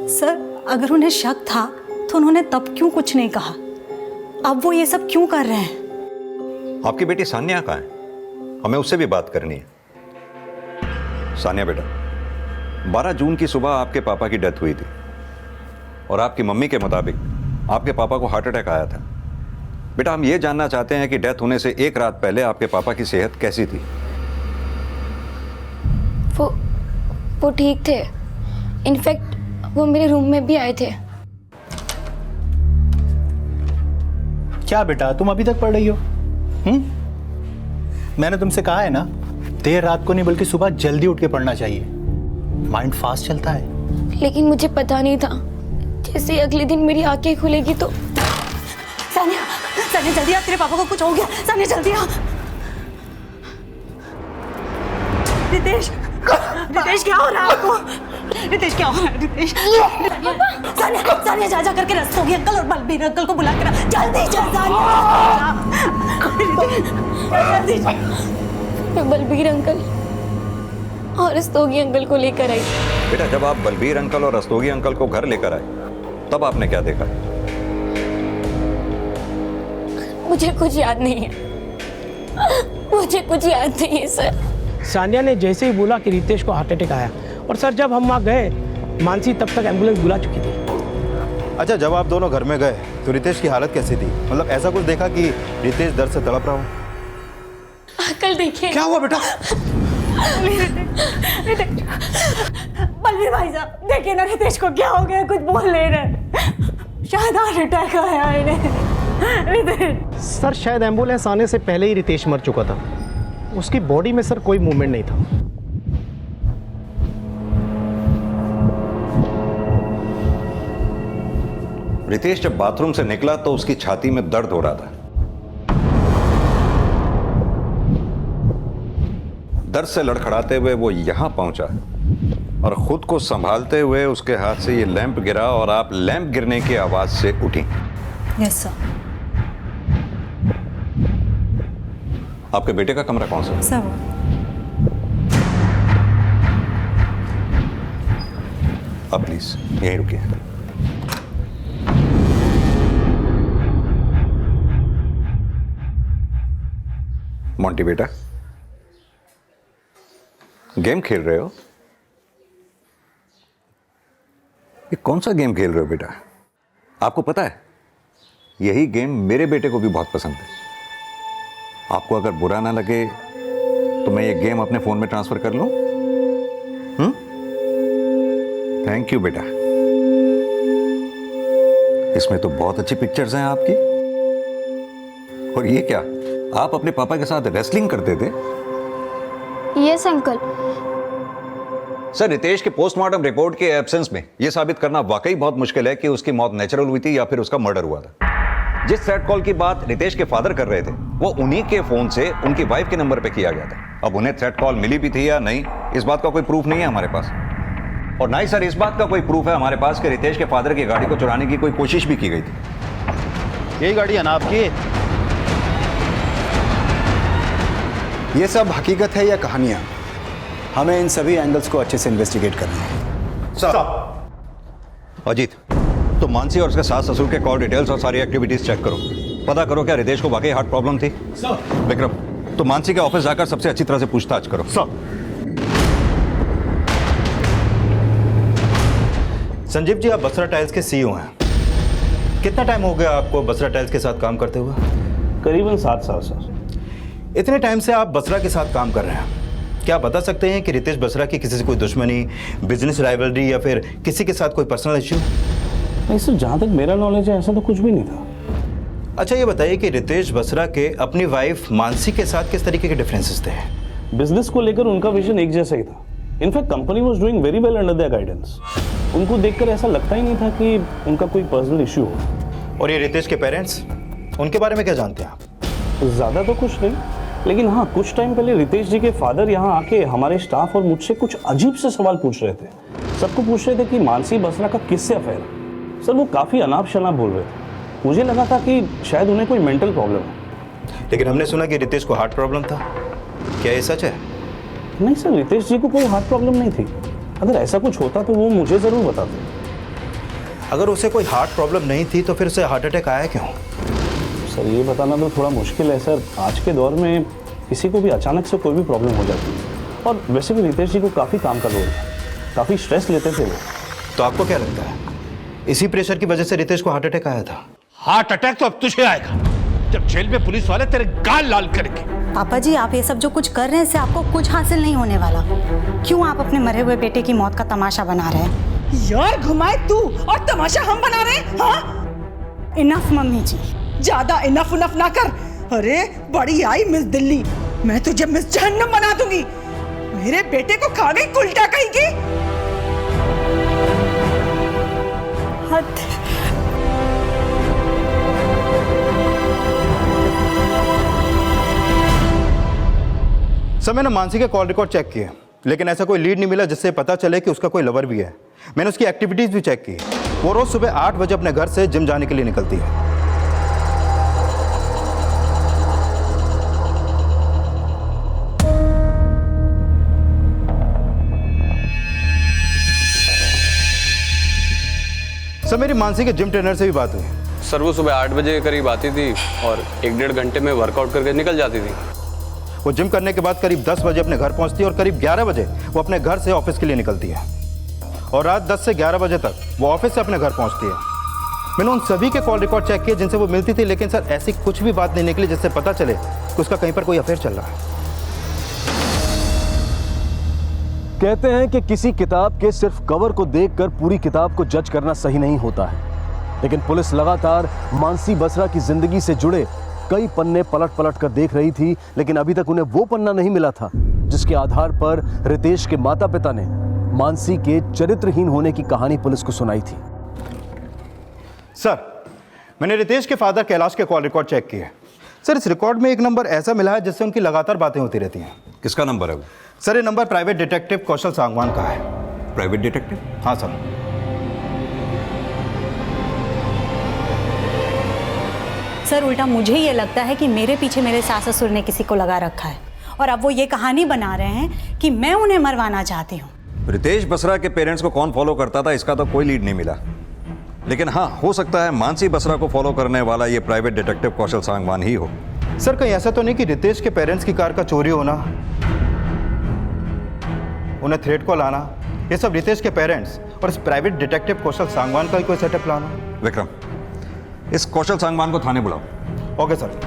सर, अगर उन्हें शक था तो उन्होंने तब क्यों कुछ नहीं कहा? अब वो ये सब क्यों कर रहे हैं? आपकी बेटी सान्या कहाँ है? हमें उससे भी बात करनी है। सान्या बेटा, 12 जून की सुबह आपके पापा की डेथ हुई थी और आपकी मम्मी के मुताबिक आपके पापा को हार्ट अटैक आया था। बेटा, हम ये जानना चाहते हैं कि डेथ होने से एक रात पहले आपके पापा की सेहत कैसी थी? वो ठीक थे। इनफैक्ट वो मेरे रूम में भी आए थे। क्या बेटा, तुम अभी तक पढ़ रही हो? मैंने तुमसे कहा है ना, देर रात को नहीं बल्कि सुबह जल्दी उठ के पढ़ना चाहिए, माइंड फास्ट चलता है। लेकिन मुझे पता नहीं था, जैसे अगले दिन मेरी आंखें खुलेगी तो। सानिया, सानिया जल्दी आ, तेरे पापा को कुछ हो गया। सानिया जल्दी आ। रितेश, रितेश क्या हो रहा है आपको? रितेश क्या हो रहा है? रितेश, सानिया, सानिया जा करके रस्तोगी अंकल और बलबीर अंकल को बुला कर जल्दी चल। सानिया जल्दी जा। मैं बलबीर अंकल और रस्तोगी अंकल को लेकर आई। बेटा, जब आप बलबीर अंकल और रस्तोगी अंकल को घर लेकर आए तब आपने क्या देखा? मुझे कुछ याद नहीं है, मुझे कुछ याद नहीं है सर। सानिया ने जैसे ही बोला कि रितेश को हार्ट अटैक आया, और सर जब हम वहाँ गए मानसी तब तक एम्बुलेंस बुला चुकी थी। अच्छा, जब आप दोनों घर में गए तो रितेश की हालत कैसी थी? मतलब ऐसा कुछ देखा कि रितेश दर्द से तड़प रहा हो? अंकल देखिए। क्या हुआ बेटा? बलवीर भाई साहब देखिए ना, रितेश को क्या हो गया, कुछ बोल नहीं रहे। शायद हार्ट अटैक आया इन्हें। रितेश सर, शायद एम्बुलेंस आने से पहले ही रितेश मर चुका था। उसकी बॉडी में सर कोई मूवमेंट नहीं था। रितेश जब बाथरूम से निकला तो उसकी छाती में दर्द हो रहा था। दर्द से लड़खड़ाते हुए वो यहां पहुंचा और खुद को संभालते हुए उसके हाथ से ये लैंप गिरा और आप लैंप गिरने की आवाज से उठी। Yes sir. आपके बेटे का कमरा कौन सा? सर आप प्लीज यहीं रुकिए। मोंटी बेटा, गेम खेल रहे हो? ये कौन सा गेम खेल रहे हो बेटा? आपको पता है यही गेम मेरे बेटे को भी बहुत पसंद है। आपको अगर बुरा ना लगे तो मैं ये गेम अपने फोन में ट्रांसफर कर लूं? थैंक यू बेटा। इसमें तो बहुत अच्छी पिक्चर्स हैं आपकी। और ये क्या, आप अपने पापा के साथ रेसलिंग करते थे? Yes uncle. सर, रितेश के पोस्टमार्टम रिपोर्ट के एब्सेंस में यह साबित करना वाकई बहुत मुश्किल है कि उसकी मौत नेचुरल हुई थी या फिर उसका मर्डर हुआ था। जिस थ्रेट कॉल की बात रितेश के फादर कर रहे थे वो उन्हीं के फोन से उनकी वाइफ के नंबर पे किया गया था। अब उन्हें थ्रेट कॉल मिली भी थी या नहीं, इस बात का कोई प्रूफ नहीं है हमारे पास। और ना ही सर इस बात का कोई प्रूफ है हमारे पास कि रितेश के फादर की गाड़ी को चुराने की कोई कोशिश भी की गई थी। यही गाड़ी है ना आपकी? ये सब हकीकत है या कहानियां? हमें इन सभी एंगल्स को अच्छे से इन्वेस्टिगेट करना है। सर, अजीत, तो मानसी और उसके सास ससुर के कॉल डिटेल्स और सारी एक्टिविटीज चेक करो। पता करो क्या रितेश को वाकई हार्ट प्रॉब्लम थी? सर। विक्रम, तो मानसी के ऑफिस जाकर सबसे अच्छी तरह से पूछताछ करो। सर। संजीव जी, आप बसरा टाइल्स के सीईओ हैं। कितना टाइम हो गया आपको बसरा टाइल्स के साथ काम करते हुए? करीबन 7 साल सर। इतने टाइम से आप बसरा के साथ काम कर रहे हैं, क्या आप बता सकते हैं कि रितेश बसरा की किसी से कोई दुश्मनी, बिजनेस राइवलरी या फिर किसी के साथ कोई पर्सनल इश्यू? नहीं सर, जहाँ तक मेरा नॉलेज है ऐसा तो कुछ भी नहीं था। अच्छा, ये बताइए कि रितेश बसरा के अपनी वाइफ मानसी के साथ किस तरीके के डिफरेंसेस थे? बिजनेस को लेकर उनका विजन एक जैसा ही था। In fact company was doing very well under their guidance. उनको देखकर ऐसा लगता ही नहीं था कि उनका कोई पर्सनल इश्यू हो। और ये रितेश के पेरेंट्स, उनके बारे में क्या जानते हैं आप? ज़्यादा तो कुछ नहीं, लेकिन हाँ, कुछ टाइम पहले रितेश जी के फादर यहाँ आके हमारे स्टाफ और मुझसे कुछ अजीब से सवाल पूछ रहे थे। सबको पूछ रहे थे कि मानसी बसरा का किससे अफेयर है। सर वो काफ़ी अनाप शनाप बोल रहे थे। मुझे लगा था कि शायद उन्हें कोई मेंटल प्रॉब्लम है। लेकिन हमने सुना कि रितेश को हार्ट प्रॉब्लम था, क्या ये सच है? नहीं सर, रितेश जी को कोई हार्ट प्रॉब्लम नहीं थी। अगर ऐसा कुछ होता तो वो मुझे ज़रूर बताते। अगर उसे कोई हार्ट प्रॉब्लम नहीं थी तो फिर उसे हार्ट अटैक आया क्यों? सर ये बताना तो थोड़ा मुश्किल है सर। आज के दौर में किसी को भी अचानक से कोई भी प्रॉब्लम हो जाती है। और वैसे भी रितेश जी को काफ़ी काम का लोड है, काफ़ी स्ट्रेस लेते थे वो। तो आपको क्या लगता है इसी प्रेशर की वजह से रितेश को हार्ट अटैक आया था? हार्ट अटैक तो अब तुझे आएगा जब जेल में पुलिस वाले तेरे गाल लाल करेंगे। पापा जी, आप ये सब जो कुछ कर रहे हैं इससे आपको कुछ हासिल नहीं होने वाला। क्यों आप अपने मरे हुए बेटे की मौत का तमाशा बना रहे हैं? यार घुमाए तू और तमाशा हम बना रहे हैं। हाँ इनफ मम्मी जी। ज्यादा इनफ उनफ ना कर। अरे बड़ी आई मिस दिल्ली, मैं तुझे मिस जहन्नम बना दूंगी। मेरे बेटे को खा गई उल्टा कहीं की। हद। सर मैंने मानसी के कॉल रिकॉर्ड चेक किए, लेकिन ऐसा कोई लीड नहीं मिला जिससे पता चले कि उसका कोई लवर भी है। मैंने उसकी एक्टिविटीज भी चेक की। वो रोज सुबह 8 बजे अपने घर से जिम जाने के लिए निकलती है। सर मेरी मानसी के जिम ट्रेनर से भी बात हुई। सर वो सुबह 8 बजे के करीब आती थी और 1-1.5 घंटे में वर्कआउट करके निकल जाती थी। वो जिम करने के बाद करीब 10 बजे अपने घर पहुंचती है और करीब 11 बजे वो अपने घर से ऑफिस के लिए निकलती है और रात 10 से 11 बजे तक वो ऑफिस से अपने घर पहुंचती है। मैंने उन सभी के कॉल रिकॉर्ड चेक किए जिनसे वो मिलती थी, लेकिन सर ऐसी कुछ भी बात नहीं निकली जिससे पता चले कि उसका कहीं पर कोई अफेयर चल रहा है। कहते हैं कि किसी किताब के सिर्फ कवर को देखकर पूरी किताब को जज करना सही नहीं होता है, लेकिन पुलिस लगातार मानसी बसरा की जिंदगी से जुड़े कई पन्ने पलट पलट कर देख रही थी, लेकिन अभी तक उन्हें वो पन्ना नहीं मिला था जिसके आधार पर रितेश के माता पिता ने मानसी के चरित्रहीन होने की कहानी पुलिस को सुनाई थी। सर मैंने रितेश के फादर कैलाश के कॉल रिकॉर्ड चेक किए। सर इस रिकॉर्ड में एक नंबर ऐसा मिला है जिससे उनकी लगातार बातें होती रहती हैं। किसका नंबर है वो? सर ये नंबर प्राइवेट डिटेक्टिव कौशल सांगवान का है। Private detective? हाँ सर। सर उल्टा मुझे ये लगता है कि मेरे पीछे मेरे सास ससुर ने किसी को लगा रखा है और अब वो ये कहानी बना रहे हैं कि मैं उन्हें मरवाना चाहती हूँ। रितेश बसरा के पेरेंट्स को कौन फॉलो करता था इसका तो कोई लीड नहीं मिला, लेकिन हाँ हो सकता है मानसी बसरा को फॉलो करने वाला ये प्राइवेट डिटेक्टिव कौशल सांगवान ही हो। सर कहीं ऐसा तो नहीं कि रितेश के पेरेंट्स की कार का चोरी होना, उन्हें थ्रेट कॉल आना, ये सब रितेश के पेरेंट्स और इस प्राइवेट डिटेक्टिव कौशल सांगवान का ही कोई सेटअप प्लान हो? विक्रम, इस कौशल सांगवान को थाने बुलाओ। Okay sir.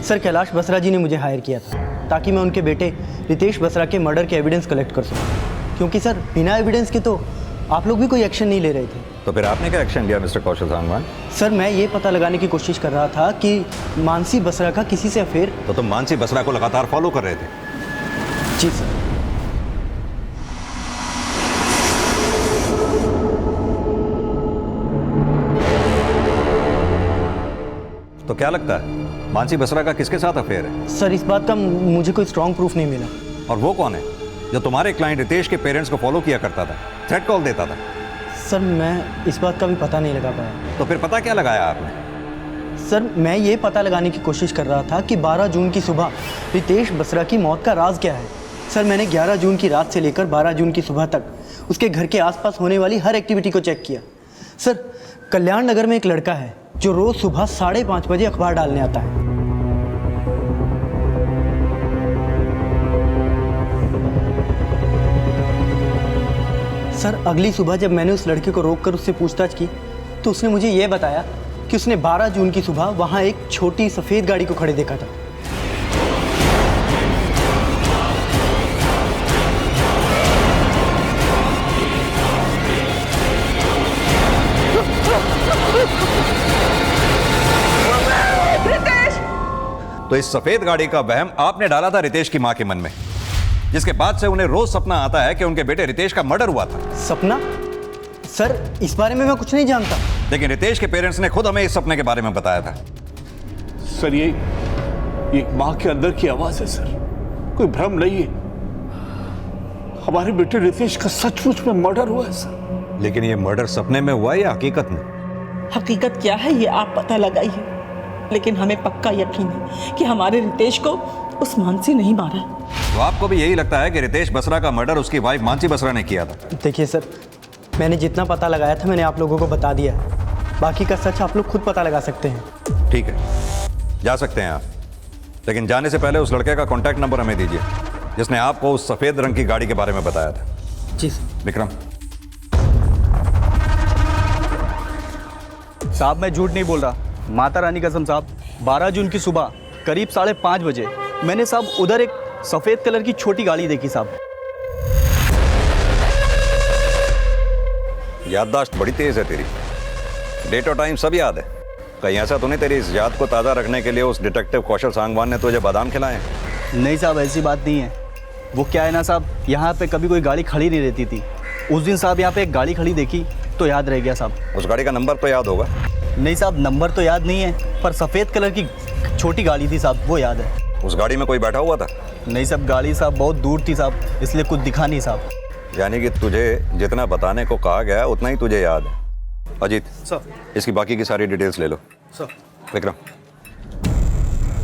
Sir Kailash Basra ji ने मुझे हायर किया था ताकि मैं उनके बेटे रितेश बसरा के मर्डर के एविडेंस कलेक्ट कर सकूं, क्योंकि सर बिना एविडेंस के तो आप लोग भी कोई एक्शन नहीं ले रहे थे। तो फिर आपने क्या एक्शन लिया मिस्टर कौशल सांगवान? सर मैं ये पता लगाने की कोशिश कर रहा था कि मानसी बसरा का किसी से अफेयर। तो तुम मानसी बसरा को लगातार फॉलो कर रहे थे? जी सर। तो क्या लगता है मानसी बसरा का किसके साथ अफेयर है? सर इस बात का मुझे कोई स्ट्रॉन्ग प्रूफ नहीं मिला। और वो कौन है जो तुम्हारे क्लाइंट रितेश के पेरेंट्स को फॉलो किया करता था, थ्रेट कॉल देता था? सर मैं इस बात का भी पता नहीं लगा पाया। तो फिर पता क्या लगाया आपने? सर मैं ये पता लगाने की कोशिश कर रहा था कि 12 जून की सुबह रितेश बसरा की मौत का राज क्या है। सर मैंने 11 जून की रात से लेकर 12 जून की सुबह तक उसके घर के आसपास होने वाली हर एक्टिविटी को चेक किया। सर कल्याण नगर में एक लड़का है जो रोज सुबह 5:30 बजे अखबार डालने आता है। सर अगली सुबह जब मैंने उस लड़के को रोककर उससे पूछताछ की तो उसने मुझे यह बताया कि उसने 12 जून की सुबह वहां एक छोटी सफ़ेद गाड़ी को खड़े देखा था। तो इस सफेद गाड़ी का वहम आपने डाला था रितेश की मां के मन में, जिसके बाद से उन्हें रोज सपना आता है कि उनके बेटे रितेश का मर्डर हुआ था। सपना? सर इस बारे में मैं कुछ नहीं जानता। लेकिन रितेश के पेरेंट्स ने खुद हमें इस सपने के बारे में बताया था। सर ये एक मां के अंदर की आवाज है सर, कोई भ्रम नहीं है। हमारे बेटे रितेश का सचमुच में मर्डर हुआ है सर। लेकिन ये मर्डर सपने में हुआ या हकीकत में? हकीकत क्या है ये आप पता लगाइए, लेकिन हमें पक्का यकीन है कि हमारे रितेश को उस मानसी नहीं मारा है। तो आपको भी यही लगता है कि रितेश बसरा का मर्डर उसकी वाइफ मानसी बसरा ने किया था? देखिए सर, मैंने जितना पता लगाया था मैंने आप लोगों को बता दिया है। बाकी का सच आप लोग खुद पता लगा सकते हैं। ठीक है, जा सकते हैं आप, लेकिन जाने से पहले उस लड़के का कॉन्टैक्ट नंबर हमें दीजिए जिसने आपको उस सफेद रंग की गाड़ी के बारे में बताया था। जी सर। विक्रम। साहब मैं झूठ नहीं बोल रहा, माता रानी कसम साहब, 12 जून की सुबह करीब 5:30 बजे मैंने साहब उधर एक सफ़ेद कलर की छोटी गाड़ी देखी साहब। याददाश्त बड़ी तेज है तेरी, डेट और टाइम सब याद है। कहीं ऐसा तो नहीं तेरी इस याद को ताज़ा रखने के लिए उस डिटेक्टिव कौशल सांगवान ने तुझे बादाम खिलाए? नहीं साहब ऐसी बात नहीं है। वो क्या है ना साहब, यहाँ पे कभी कोई गाड़ी खड़ी नहीं रहती थी। उस दिन साहब यहाँ पे एक गाड़ी खड़ी देखी तो याद रह गया साहब। उस गाड़ी का नंबर तो याद होगा? नहीं साहब नंबर तो याद नहीं है, पर सफ़ेद कलर की छोटी गाड़ी थी साहब, वो याद है। उस गाड़ी में कोई बैठा हुआ था? नहीं साहब, गाड़ी साहब बहुत दूर थी साहब, इसलिए कुछ दिखा नहीं साहब। यानी कि तुझे जितना बताने को कहा गया उतना ही तुझे याद है। अजीत सर, इसकी बाकी की सारी डिटेल्स ले लो। सर।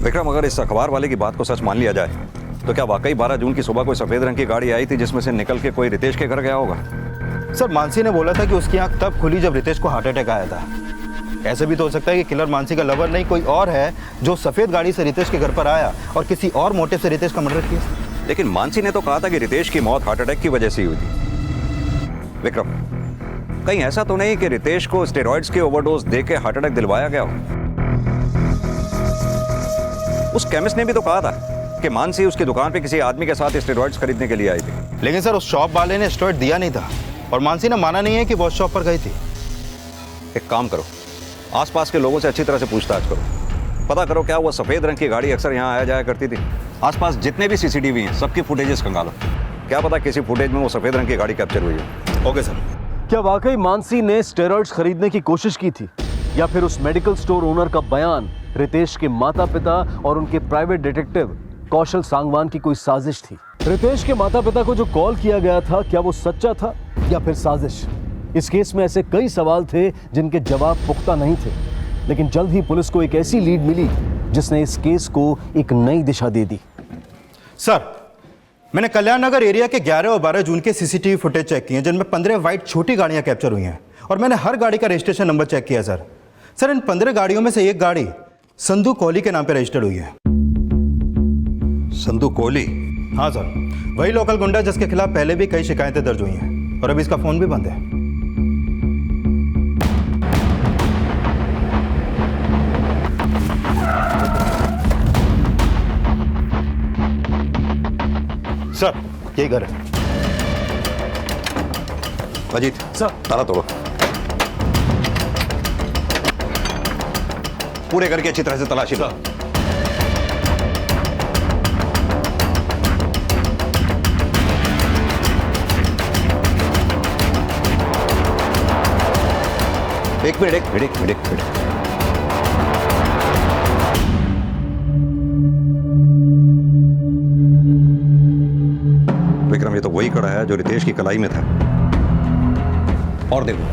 विक्रम, अगर इस अखबार वाले की बात को सच मान लिया जाए तो क्या वाकई 12 जून की सुबह कोई सफेद रंग की गाड़ी आई थी जिसमें से निकल के कोई रितेश के घर गया होगा? सर मानसी ने बोला था कि उसकी आंख तब खुली जब रितेश को हार्ट अटैक आया था। ऐसे भी तो हो सकता है कि किलर मानसी का लवर नहीं कोई और है जो सफेद गाड़ी से रितेश के घर पर आया और किसी और मोटिव से रितेश का मर्डर किया। लेकिन मानसी ने तो कहा था कि रितेश की मौत हार्ट अटैक की वजह से हुई थी। विक्रम, कहीं ऐसा तो नहीं कि रितेश को स्टेरॉइड्स की ओवरडोज देके हार्ट अटैक दिलवाया गया हो? उस केमिस्ट ने भी तो कहा था कि मानसी उसकी दुकान पे किसी आदमी के साथ स्टेरॉइड्स खरीदने के लिए आई थी। लेकिन सर उस शॉप वाले ने स्टेरॉइड दिया नहीं था और मानसी ने माना नहीं है कि वो उस शॉप पर गई थी। एक काम करो, आसपास के लोगों से अच्छी तरह से पूछताछ करो, पता करो क्या वो सफेद रंग की गाड़ी अक्सर यहाँ आया जाया करती थी। आसपास जितने भी सीसीटीवी हैं सबकी फुटेजेस खंगालो, क्या पता किसी फुटेज में वो सफेद रंग की गाड़ी कैप्चर हुई है। Okay sir. क्या वाकई मानसी ने स्टेरॉइड्स खरीदने की कोशिश की थी, या फिर उस मेडिकल स्टोर ओनर का बयान रितेश के माता पिता और उनके प्राइवेट डिटेक्टिव कौशल सांगवान की कोई साजिश थी? रितेश के माता पिता को जो कॉल किया गया था, क्या वो सच्चा था या फिर साजिश? इस केस में ऐसे कई सवाल थे जिनके जवाब पुख्ता नहीं थे, लेकिन जल्द ही पुलिस को एक ऐसी लीड मिली जिसने इस केस को एक नई दिशा दे दी। सर, मैंने कल्याण नगर एरिया के 11 और 12 जून के सीसीटीवी फुटेज चेक किए जिनमें 15 वाइट छोटी गाड़ियां कैप्चर हुई हैं और मैंने हर गाड़ी का रजिस्ट्रेशन नंबर चेक किया सर। सर इन 15 गाड़ियों में से एक गाड़ी संधू कोहली के नाम पर रजिस्टर्ड हुई है। संधू कोहली? हाँ सर, वही लोकल गुंडा जिसके खिलाफ पहले भी कई शिकायतें दर्ज हुई हैं और अभी इसका फोन भी बंद है। सर यही घर है। अजीत सर, ताला तोड़ो, पूरे घर की अच्छी तरह से तलाशी लो। एक मिनट। विक्रम, ये तो वही कड़ा है जो रितेश की कलाई में था। और देखो,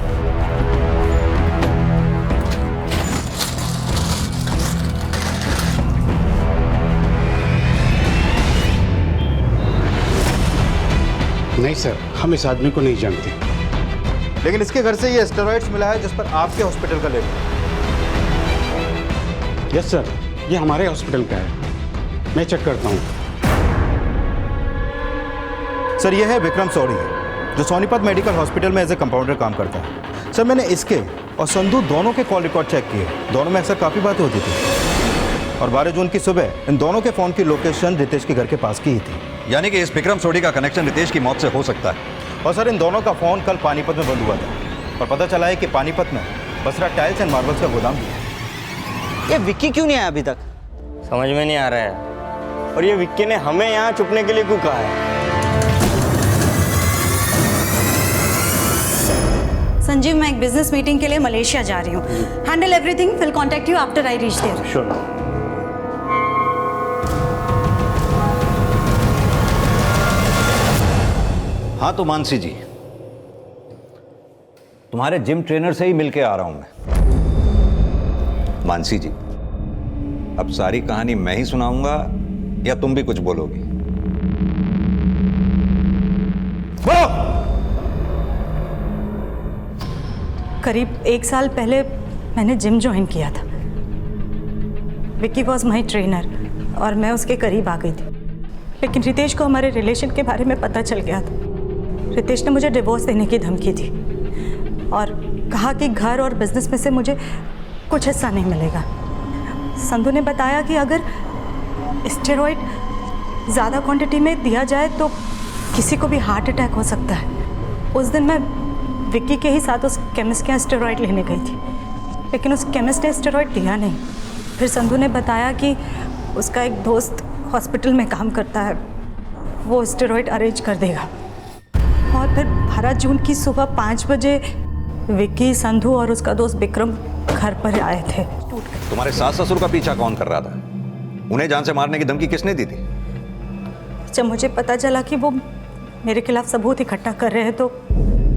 नहीं सर, हम इस आदमी को नहीं जानते। लेकिन इसके घर से ये स्टेरॉइड्स मिला है जिस पर आपके हॉस्पिटल का लेबल। यस सर, ये हमारे हॉस्पिटल का है, मैं चेक करता हूँ। सर ये है विक्रम सौरी जो सोनीपत मेडिकल हॉस्पिटल में एज ए कंपाउंडर काम करता है। सर मैंने इसके और संधू दोनों के कॉल रिकॉर्ड चेक किए, दोनों में अक्सर काफ़ी बातें होती थी और 12 जून की सुबह इन दोनों के फ़ोन की लोकेशन रितेश के घर के पास की ही थी। यानी कि इस विक्रम सोडी का कनेक्शन रितेश की मौत से हो सकता है। और सर इन दोनों का फ़ोन कल पानीपत में बंद हुआ था और पता चला है कि पानीपत में बसरा टाइल्स एंड मार्बल्स का गोदाम भी है। ये विक्की क्यों नहीं आया अभी तक? समझ में नहीं आ रहा है। और ये विक्की ने हमें यहाँ छुपने के लिए क्यों कहा है? संजीव, मैं एक बिजनेस मीटिंग के लिए मलेशिया जा रही हूँ। Handle everything, will contact you after I reach there. Sure. हाँ तो मानसी जी, तुम्हारे जिम ट्रेनर से ही मिलके आ रहा हूं मैं। मानसी जी, अब सारी कहानी मैं ही सुनाऊंगा या तुम भी कुछ बोलोगी? करीब 1 साल पहले मैंने जिम ज्वाइन किया था। विक्की वॉज माई ट्रेनर और मैं उसके करीब आ गई थी। लेकिन रितेश को हमारे रिलेशन के बारे में पता चल गया था। रितेश ने मुझे डिवोर्स देने की धमकी दी और कहा कि घर और बिजनेस में से मुझे कुछ हिस्सा नहीं मिलेगा। संधू ने बताया कि अगर स्टेरॉइड ज़्यादा क्वांटिटी में दिया जाए तो किसी को भी हार्ट अटैक हो सकता है। उस दिन मैं विक्की के ही साथ उस केमिस्ट के यहाँ स्टेरॉइड लेने गई थी, लेकिन उस केमिस्ट ने स्टेरॉइड दिया नहीं। फिर संधू ने बताया कि उसका एक दोस्त हॉस्पिटल में काम करता है, वो स्टेरॉइड अरेंज कर देगा। और फिर 12 जून की सुबह 5 बजे विक्की, संधू और उसका दोस्त विक्रम घर पर आए थे। तुम्हारे सास ससुर का पीछा कौन कर रहा था? उन्हें जान से मारने की धमकी किसने दी थी? जब मुझे पता चला कि वो मेरे खिलाफ सबूत इकट्ठा कर रहे हैं तो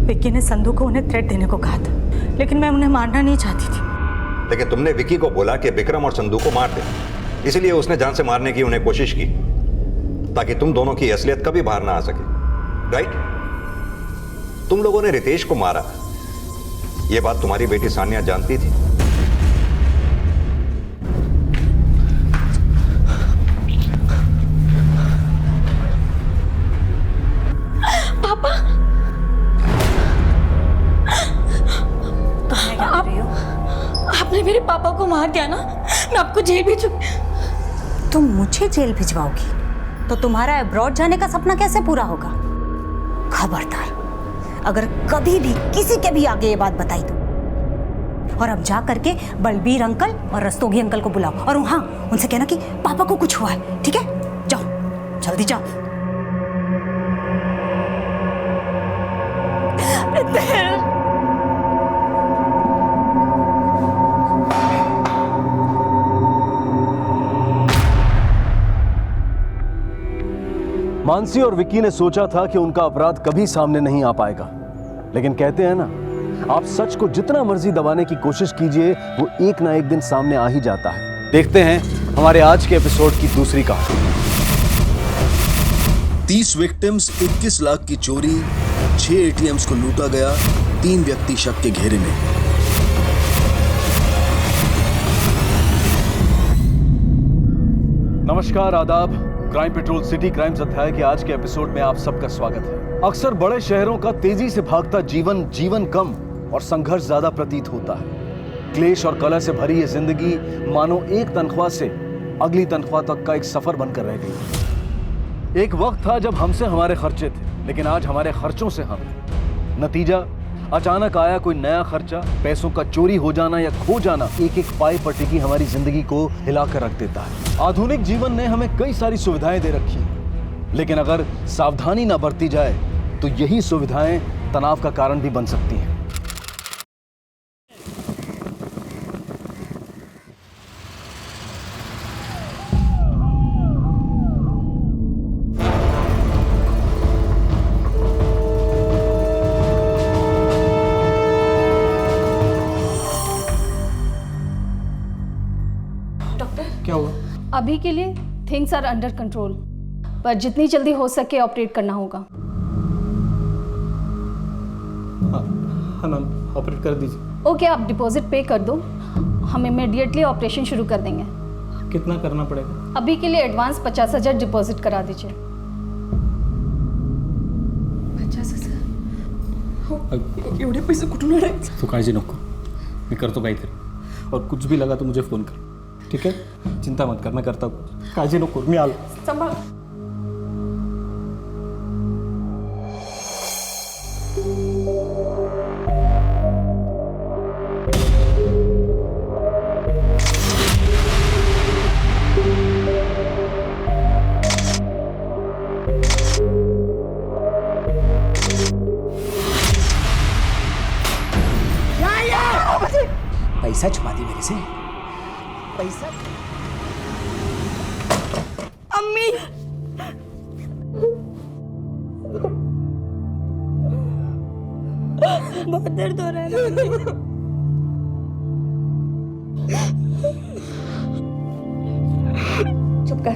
विक्की ने संधू को उन्हें थ्रेट देने को कहा था, लेकिन मैं उन्हें मारना नहीं चाहती थी। लेकिन तुमने विक्की को बोला कि विक्रम और संधू को मार दे, इसलिए उसने जान से मारने की उन्हें कोशिश की ताकि तुम दोनों की असलियत कभी बाहर ना आ सके, राइट? तुम लोगों ने रितेश को मारा, यह बात तुम्हारी बेटी सानिया जानती थी? पापा, आपने मेरे पापा को मार दिया ना, मैं आपको जेल भेजूंगी। तुम मुझे जेल भिजवाओगी तो तुम्हारा अब्रॉड जाने का सपना कैसे पूरा होगा? खबरदार, अगर कभी भी किसी के भी आगे ये बात बताई तो। और अब जा करके बलबीर अंकल और रस्तोगी अंकल को बुलाओ और हाँ, उनसे कहना कि पापा को कुछ हुआ है, ठीक है? जाओ, जल्दी जाओ। मानसी और विक्की ने सोचा था कि उनका अपराध कभी सामने नहीं आ पाएगा, लेकिन कहते हैं ना, आप सच को जितना मर्जी दबाने की कोशिश कीजिए, वो एक ना एक दिन सामने आ ही जाता है। देखते हैं हमारे आज के एपिसोड की दूसरी कहानी। 30 विक्टिम्स, 21 लाख की चोरी, 6 एटीएम्स को लूटा गया, 3 व्यक्ति शक के घेरे में। नमस्कार, आदाब। क्राइम पेट्रोल सिटी क्राइम्स अध्याय के आज के एपिसोड में आप सबका स्वागत है। अक्सर बड़े शहरों का तेजी से भागता जीवन कम और संघर्ष ज्यादा प्रतीत होता है। क्लेश और कलह से भरी ये जिंदगी मानो एक तनख्वाह से अगली तनख्वाह तक का एक सफर बनकर रह गई। एक वक्त था जब हमसे हमारे खर्चे थे, लेकिन आज हमारे खर्चों से हम। नतीजा, अचानक आया कोई नया खर्चा, पैसों का चोरी हो जाना या खो जाना एक एक पाई पर टिकी हमारी जिंदगी को हिलाकर रख देता है। आधुनिक जीवन ने हमें कई सारी सुविधाएं दे रखी हैं, लेकिन अगर सावधानी न बरती जाए तो यही सुविधाएं तनाव का कारण भी बन सकती हैं। क्या हुआ? अभी के लिए थिंग्स आर अंडर कंट्रोल, पर जितनी जल्दी हो सके ऑपरेट करना होगा। हाँ मैम, ऑपरेट कर दीजिए। ओके, आप डिपॉजिट पे कर दो, हम इमीडिएटली ऑपरेशन शुरू कर देंगे। कितना करना पड़ेगा? अभी के लिए एडवांस 50,000 डिपॉजिट करा दीजिए। 50,000? एवढे पैसे कुठून आले? तू काळजी नको, मी करतो काहीतरी, और कुछ भी लगा तो मुझे फोन कर, ठीक है? चिंता मत कर, मैं करता हूँ, काळजी नको, मी आलो। संभाळ। पैसा छुपा दी मेरे से। पैसा अम्मी बहुत दर्द हो रहा है ना। चुप कर,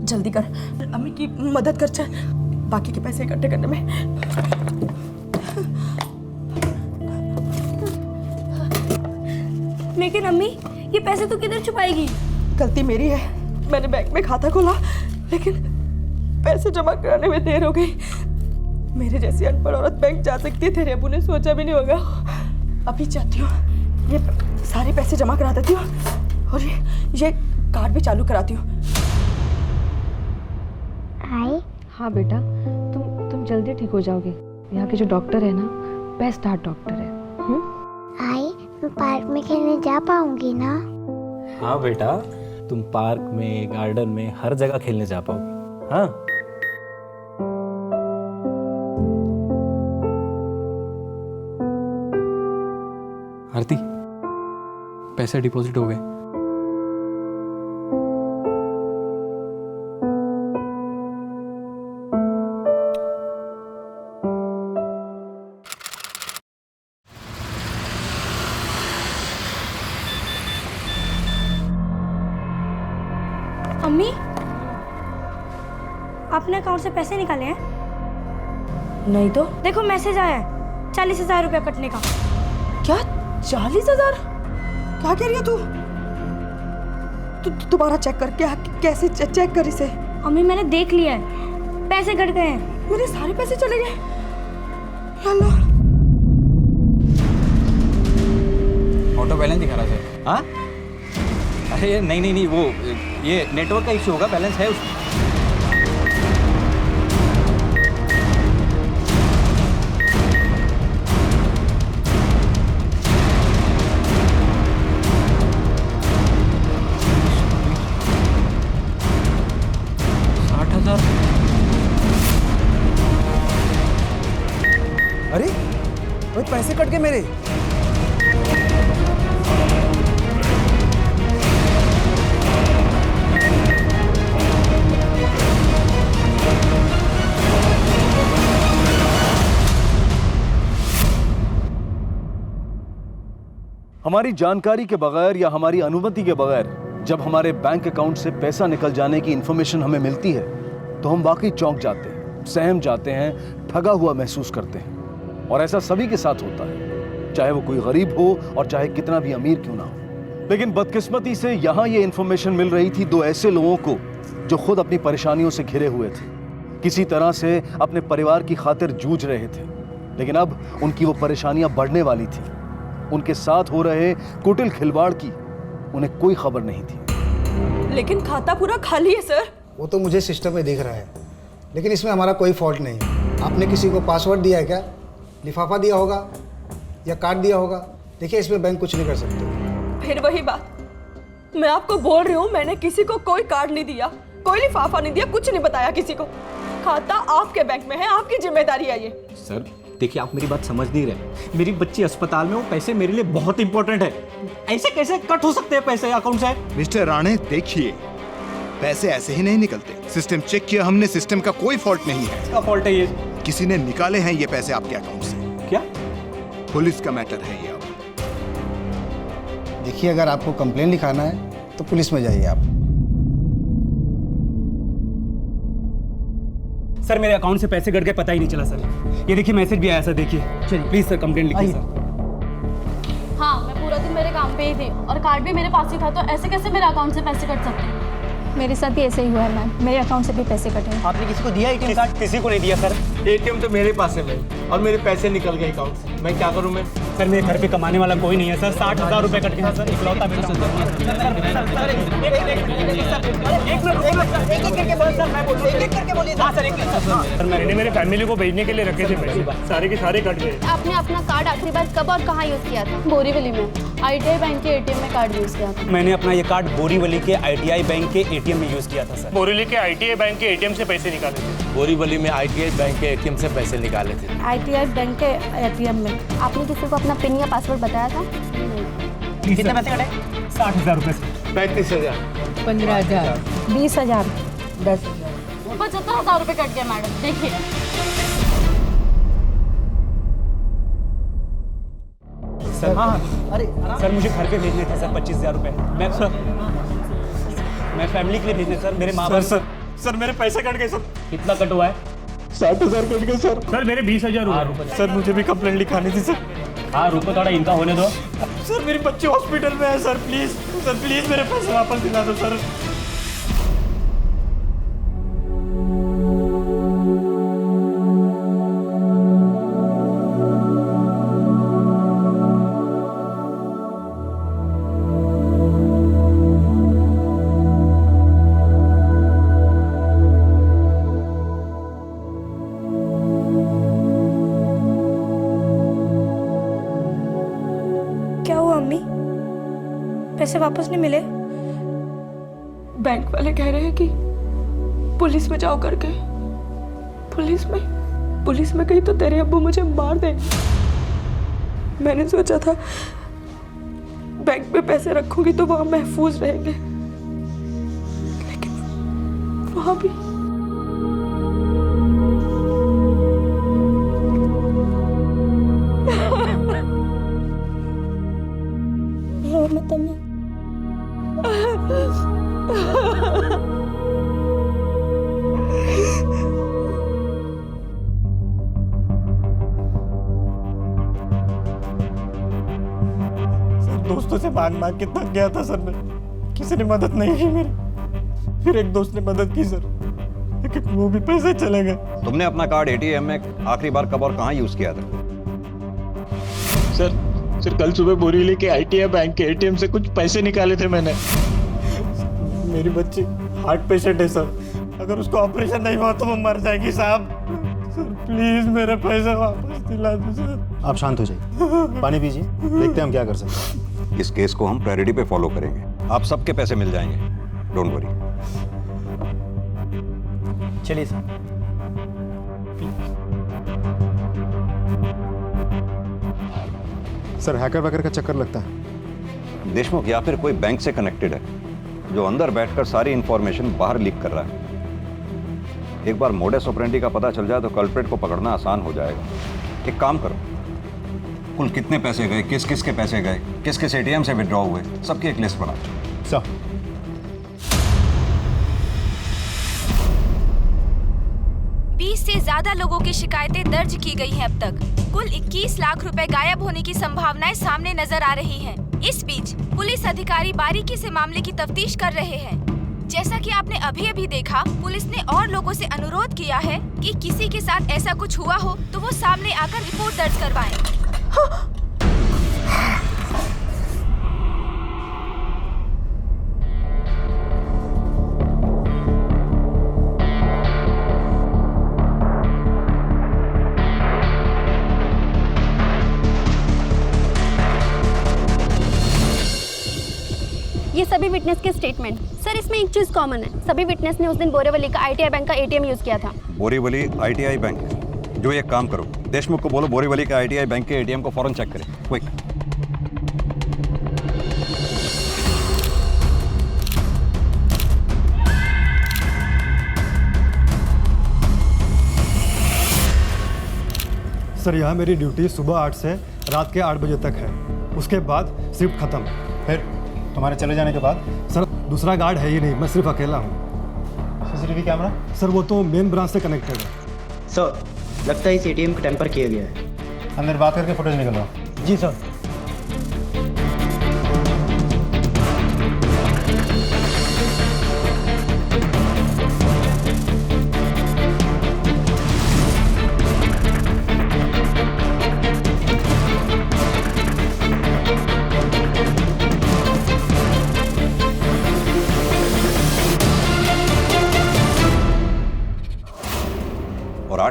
जल्दी कर, अम्मी की मदद कर, चल बाकी के पैसे इकट्ठे करने में। लेकिन अम्मी ये पैसे तो किधर छुपाएगी? गलती मेरी है, मैंने बैंक में खाता खोला लेकिन पैसे जमा कराने में देर हो गई। मेरे जैसी अनपढ़ औरत बैंक जा सकती है, तेरे अबू ने सोचा भी नहीं होगा। अभी चाहती हूँ ये सारे पैसे जमा करा देती हूँ और ये कार्ड भी चालू कराती हूँ। हाँ बेटा, तुम जल्दी ठीक हो जाओगे। यहाँ के जो डॉक्टर है ना, बेस्ट हार्ट डॉक्टर है। आई, मैं पार्क में खेलने जा पाऊंगी ना? हाँ बेटा, तुम पार्क में, गार्डन में, हर जगह खेलने जा पाओगे। हाँ आरती, पैसे डिपॉजिट हो गए। अम्मी, आपने अकाउंट से पैसे निकाले हैं? नहीं तो। देखो मैसेज आया है 40,000 रुपया कटने का। क्या 40,000? क्या कह रही है तू? दोबारा चेक कर, क्या कैसे चेक कर इसे? अम्मी मैंने देख लिया है, पैसे कट गए हैं। मेरे सारे पैसे चले गए। या अल्लाह। ऑटो बैलेंस दिखा रहा है। हाँ, अरे नहीं, वो ये नेटवर्क का इश्यू होगा, बैलेंस है उसमें। अरे भाई, पैसे कट गए मेरे। हमारी जानकारी के बगैर या हमारी अनुमति के बगैर जब हमारे बैंक अकाउंट से पैसा निकल जाने की इंफॉर्मेशन हमें मिलती है तो हम वाकई चौंक जाते हैं, सहम जाते हैं, ठगा हुआ महसूस करते हैं। और ऐसा सभी के साथ होता है, चाहे वो कोई गरीब हो और चाहे कितना भी अमीर क्यों ना हो। लेकिन बदकिस्मती से यहाँ ये इंफॉर्मेशन मिल रही थी दो ऐसे लोगों को जो खुद अपनी परेशानियों से घिरे हुए थे, किसी तरह से अपने परिवार की खातिर जूझ रहे थे। लेकिन अब उनकी वो परेशानियां बढ़ने वाली थी। उनके साथ हो रहे कुटिल खिलवाड़ की उन्हें कोई खबर नहीं थी। लेकिन खाता पूरा खाली है सर। वो तो मुझे सिस्टम में दिख रहा है, लेकिन इसमें हमारा कोई फॉल्ट नहीं है। आपने किसी को पासवर्ड दिया है क्या? लिफाफा दिया होगा या कार्ड दिया होगा? देखिए, इसमें बैंक कुछ नहीं कर सकते। फिर वही बात, मैं आपको बोल रही हूँ, मैंने किसी को कोई कार्ड नहीं दिया, कोई लिफाफा नहीं दिया, कुछ नहीं बताया किसी को। खाता आपके बैंक में है, आपकी जिम्मेदारी है ये। सर देखिए, आप मेरी बात समझ नहीं रहे। मेरी बच्ची अस्पताल में, वो पैसे मेरे लिए बहुत इंपॉर्टेंट है। ऐसे कैसे कट हो सकते हैं पैसे अकाउंट से? मिस्टर राणे, देखिए, पैसे ऐसे ही नहीं निकलते। सिस्टम चेक किया हमने, सिस्टम का कोई फॉल्ट नहीं है। इसका फॉल्ट है ये। किसी ने निकाले हैं ये पैसे आपके अकाउंट से। क्या? पुलिस का मैटर है ये। अब देखिए, अगर आपको कंप्लेन लिखाना है तो पुलिस में जाइए आप। सर मेरे अकाउंट से पैसे कट गए, पता ही नहीं चला सर। ये देखिए मैसेज भी आया सर, देखिए। चलिए प्लीज सर कंप्लेंट लिखिए सर। हाँ, मैं पूरा दिन मेरे काम पे ही थी और कार्ड भी मेरे पास ही था, तो ऐसे कैसे मेरे अकाउंट से पैसे कट सकते हैं? मेरे साथ भी ऐसे ही हुआ है मैम, मेरे अकाउंट से भी पैसे कटे हैं। आपने किसी को दिया एटीएम कार्ड? किसी को नहीं दिया सर। एटीएम तो मेरे पास है मैम, और मेरे पैसे निकल गए अकाउंट से। मैं क्या करूँ मैं? सर मेरे घर पे कमाने वाला कोई नहीं है सर। 60,000 रुपए कट गए सर, इकलौता बेटा। एक के बोलिए सर। मैंने मेरे फैमिली को भेजने के लिए रखे थे पैसे, सारे के सारे कट गए। आपने अपना कार्ड आखिरी बार कब और कहाँ यूज़ किया था? बोरीवली में ITI बैंक के ATM में कार्ड यूज़ किया था। मैंने अपना ये कार्ड बोरीवली के ITI बैंक के ATM में यूज़ किया था सर। बोरीवली के ITI बैंक के ATM से पैसे निकाले थे। बोरीवली में ITI बैंक के ATM से पैसे निकाले थे। ITI बैंक के ATM में। आपने किसी को अपना पिन या पासवर्ड बताया था? कितने पैसे कटे? 60,000 रुपये से 35,000, 15,000, 20,000, 10,000, 75,000 रुपये कट गए मैडम। देखिए सर अरे सर मुझे घर पे भेजने थे सर 25,000 रुपये। मैं फैमिली के लिए भेजने सर, मेरे माँ बाप। सर मेरे पैसे कट गए सर। कितना कट हुआ है? 60,000 कट गए सर। सर मेरे 20,000 हुए। सर मुझे भी कंप्लेंट लिखानी थी सर। हाँ रुको थोड़ा, इनका होने दो। सर मेरी बच्ची हॉस्पिटल में है सर, प्लीज मेरे पैसे वापस दिला दो सर। पैसे वापस नहीं मिले? बैंक वाले कह रहे हैं कि पुलिस में जाओ करके। पुलिस में गई तो तेरे अब्बू मुझे मार देंगे। मैंने सोचा था बैंक में पैसे रखूंगी तो वहां महफूज रहेंगे, लेकिन वहां भी दोस्तों से मांग के थक गया था सर मैं, किसी ने मदद नहीं की मेरी। फिर एक दोस्त ने मदद की सर, लेकिन वो भी पैसे चले गए। तुमने अपना कार्ड ATM में आखिरी बार कब और कहाँ यूज किया था? सर कल सुबह बोरीवली के ITI बैंक के ATM से कुछ पैसे निकाले थे मैंने। मेरी बच्ची हार्ट पेशेंट है सर, अगर उसको ऑपरेशन नहीं हुआ तो वो मर जाएगी साहब। सर प्लीज मेरे पैसे वापस दिला दो सर। आप शांत हो जाइए, पानी पीजिए, देखते हैं हम क्या कर सकते हैं। इस केस को हम प्रायोरिटी पे फॉलो करेंगे, आप सबके पैसे मिल जाएंगे, डोंट वरी। चलिए सर। सर हैकर वैकर का चक्कर लगता है। देशमुख या फिर कोई बैंक से कनेक्टेड है जो अंदर बैठकर सारी इंफॉर्मेशन बाहर लीक कर रहा है। एक बार मोडस ऑपरेंडी का पता चल जाए तो कल्प्रेट को पकड़ना आसान हो जाएगा। एक काम करो, कुल कितने पैसे गए, किस किस के पैसे गए, किस किस ATM से विड्रॉ हुए, सबकी एक लिस्ट बनाओ। सर 20 से ज्यादा लोगों की शिकायतें दर्ज की गई हैं अब तक। कुल 21 लाख रुपए गायब होने की संभावनाएं सामने नजर आ रही हैं। इस बीच पुलिस अधिकारी बारीकी से मामले की तफ्तीश कर रहे हैं। जैसा कि आपने अभी देखा, पुलिस ने और लोगों से अनुरोध किया है कि किसी के साथ ऐसा कुछ हुआ हो तो वो सामने आकर रिपोर्ट दर्ज करवाएं। ये सभी विटनेस के स्टेटमेंट। सर इसमें एक चीज कॉमन है, सभी विटनेस ने उस दिन बोरीवली का ITI बैंक का ATM यूज किया था। बोरीवली ITI बैंक, जो एक काम करो, देशमुख को बोलो बोरीवली के ITI बैंक के ATM को फौरन चेक करें, क्विक। सर यहाँ मेरी ड्यूटी सुबह 8 से रात के 8 बजे तक है, उसके बाद शिफ्ट खत्म। फिर तुम्हारे चले जाने के बाद? सर दूसरा गार्ड है ही नहीं, मैं सिर्फ अकेला हूँ। CCTV camera? सर वो तो मेन ब्रांच से कनेक्टेड है। सर लगता है इस ATM को टेम्पर किया गया है। अंदर बात करके फुटेज निकलवाओ। जी सर।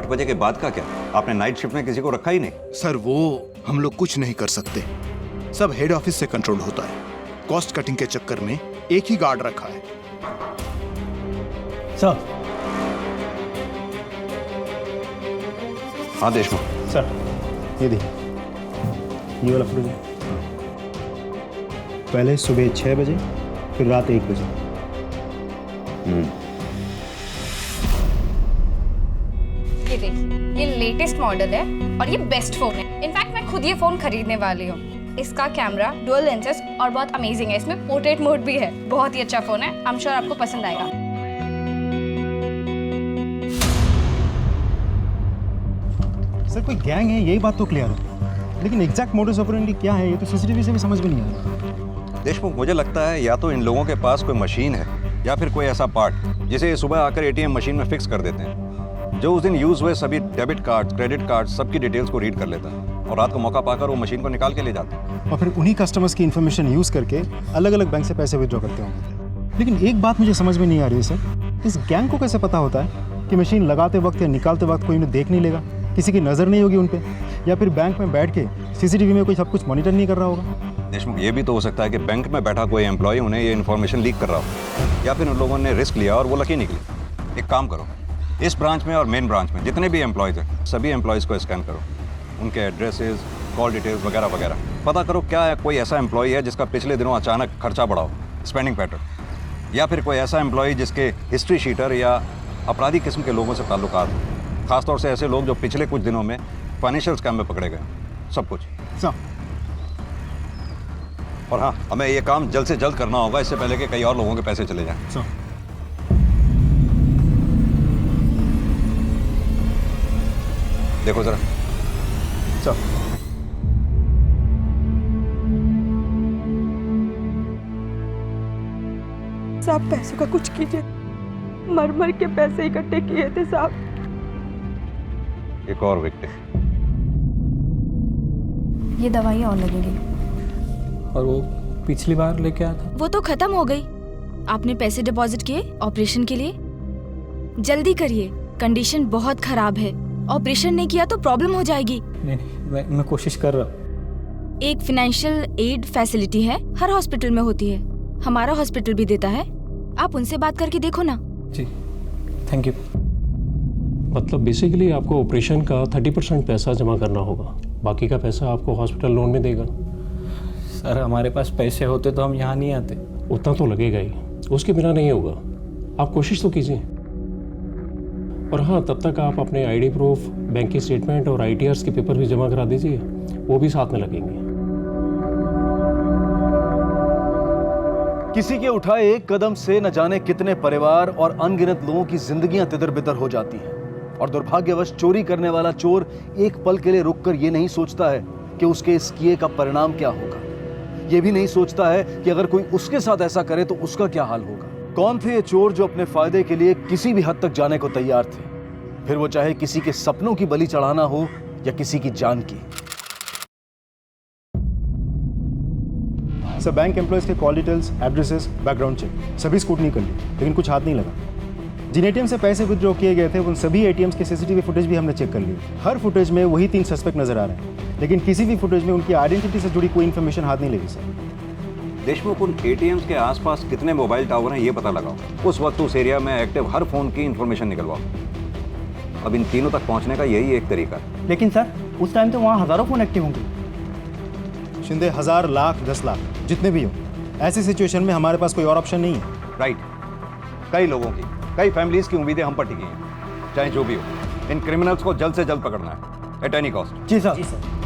बजे के बाद का क्या? आपने नाइट शिफ्ट में किसी को रखा ही नहीं? सर वो हम लोग कुछ नहीं कर सकते, सब हेड ऑफिस से कंट्रोल होता है। कॉस्ट कटिंग के चक्कर में एक ही गार्ड रखा है। सर। हाँ देशमुख। सर ये देखिए, ये वाला फुटेज है। पहले सुबह 6 बजे, फिर रात 1 बजे। ये देखिए, ये लेटेस्ट मॉडल है और ये बेस्ट फोन है। इनफैक्ट मैं खुद ये फोन खरीदने वाली हूँ। इसका कैमरा डुअल लेंसेस और बहुत अमेजिंग है। इसमें पोर्ट्रेट मोड भी है। बहुत ही अच्छा फोन है। आई एम श्योर आपको पसंद आएगा। सर कोई गैंग है, यही बात तो क्लियर है, लेकिन एग्जैक्ट मोडस ऑपरेंडी क्या है ये तो सीसीटीवी से भी समझ में नहीं आ रहा। देशमुख, मुझे लगता है या तो इन लोगों के पास कोई मशीन है या फिर कोई ऐसा पार्ट जिसे सुबह आकर एटीएम मशीन में फिक्स कर देते हैं, जो उस दिन यूज हुए सभी डेबिट कार्ड, क्रेडिट कार्ड, सबकी डिटेल्स को रीड कर लेता है और रात को मौका पाकर वो मशीन को निकाल के ले जाता है। और फिर उन्हीं कस्टमर्स की इन्फॉर्मेशन यूज करके अलग अलग बैंक से पैसे विड्रॉ करते होंगे। लेकिन एक बात मुझे समझ में नहीं आ रही है सर, इस गैंग को कैसे पता होता है कि मशीन लगाते वक्त या निकालते वक्त कोई उन्हें देख नहीं लेगा, किसी की नज़र नहीं होगी उन पे, या फिर बैंक में बैठ के सीसीटीवी में कोई सब कुछ मॉनिटर नहीं कर रहा होगा। देशमुख, ये भी तो हो सकता है कि बैंक में बैठा कोई एम्प्लॉय उन्हें ये इन्फॉर्मेशन लीक कर रहा हो, या फिर उन लोगों ने रिस्क लिया और वो लकी निकले। एक काम करो, इस ब्रांच में और मेन ब्रांच में जितने भी एम्प्लॉयज़ हैं, सभी एम्प्लॉयज़ को स्कैन करो, उनके एड्रेसेस, कॉल डिटेल्स वगैरह वगैरह। पता करो क्या है, कोई ऐसा एम्प्लॉय है जिसका पिछले दिनों अचानक खर्चा बढ़ा हो, स्पेंडिंग पैटर्न, या फिर कोई ऐसा एम्प्लॉय जिसके हिस्ट्री शीटर या अपराधी किस्म के लोगों से ताल्लुकात हो, खासतौर से ऐसे लोग जो पिछले कुछ दिनों में फाइनेंशियल स्कैम में पकड़े गए। सब कुछ सर। और हाँ, हमें ये काम जल्द से जल्द करना होगा, इससे पहले कि कई और लोगों के पैसे चले जाएं। सर। देखो जरा। सर। साहब पैसों का कुछ कीजिए, मर मर के पैसे इकट्ठे किए थे साहब। एक और विक्टिम। ये दवाई और लगेगी। और वो पिछली बार लेके आया था, वो तो खत्म हो गई। आपने पैसे डिपॉजिट किए ऑपरेशन के लिए? जल्दी करिए, कंडीशन बहुत खराब है। ऑपरेशन नहीं किया तो प्रॉब्लम हो जाएगी। नहीं, मैं कोशिश कर रहा हूँ। एक फाइनेंशियल एड फैसिलिटी है, हर हॉस्पिटल में होती है, हमारा हॉस्पिटल भी देता है। आप उनसे बात करके देखो ना। जी, थैंक यू। मतलब बेसिकली आपको ऑपरेशन का 30% पैसा जमा करना होगा, बाकी का पैसा आपको हॉस्पिटल लोन में देगा। सर हमारे पास पैसे होते तो हम यहाँ नहीं आते। उतना तो लगेगा ही, उसके बिना नहीं होगा। आप कोशिश तो कीजिए। और हाँ, तब तक आप अपने आईडी प्रूफ, बैंक की स्टेटमेंट और ITRs के पेपर भी जमा करा दीजिए, वो भी साथ में लगेंगे। किसी के उठाए एक कदम से न जाने कितने परिवार और अनगिनत लोगों की जिंदगियां तितर-बितर हो जाती हैं। और दुर्भाग्यवश चोरी करने वाला चोर एक पल के लिए रुककर ये नहीं सोचता है कि उसके इस किए का परिणाम क्या होगा। ये भी नहीं सोचता है कि अगर कोई उसके साथ ऐसा करे तो उसका क्या हाल होगा। कौन थे ये चोर जो अपने फायदे के लिए किसी भी हद तक जाने को तैयार थे, फिर वो चाहे किसी के सपनों की बलि चढ़ाना हो या किसी की जान की। सर बैंक एम्प्लॉयज के call details, addresses, background check सभी स्कूटनी कर ली, लेकिन कुछ हाथ नहीं लगा। जिन एटीएम से पैसे विथड्रॉ किए गए थे उन सभी एटीएम्स के सीसीटीवी फुटेज भी हमने चेक कर ली। हर फुटेज में वही 3 सस्पेक्ट नजर आ रहे हैं, लेकिन किसी भी फुटेज में उनकी आइडेंटिटी से जुड़ी कोई इन्फॉर्मेशन हाथ नहीं लगी सर। देशमुख, उन एटीएम्स के आसपास कितने मोबाइल टावर हैं ये पता लगाओ। उस वक्त उस एरिया में एक्टिव हर फोन की इन्फॉर्मेशन निकलवाओ। अब इन तीनों तक पहुंचने का यही एक तरीका है। लेकिन सर उस टाइम तो वहाँ हजारों फोन एक्टिव होंगे। शिंदे, 1000, लाख, 10 लाख जितने भी हो, ऐसी सिचुएशन में हमारे पास कोई और ऑप्शन नहीं है। राइट, कई लोगों की, कई फैमिलीज की उम्मीदें हम पर टिकी हैं। चाहे जो भी हो, इन क्रिमिनल्स को जल्द से जल्द पकड़ना है, एट एनी कॉस्ट। जी सर।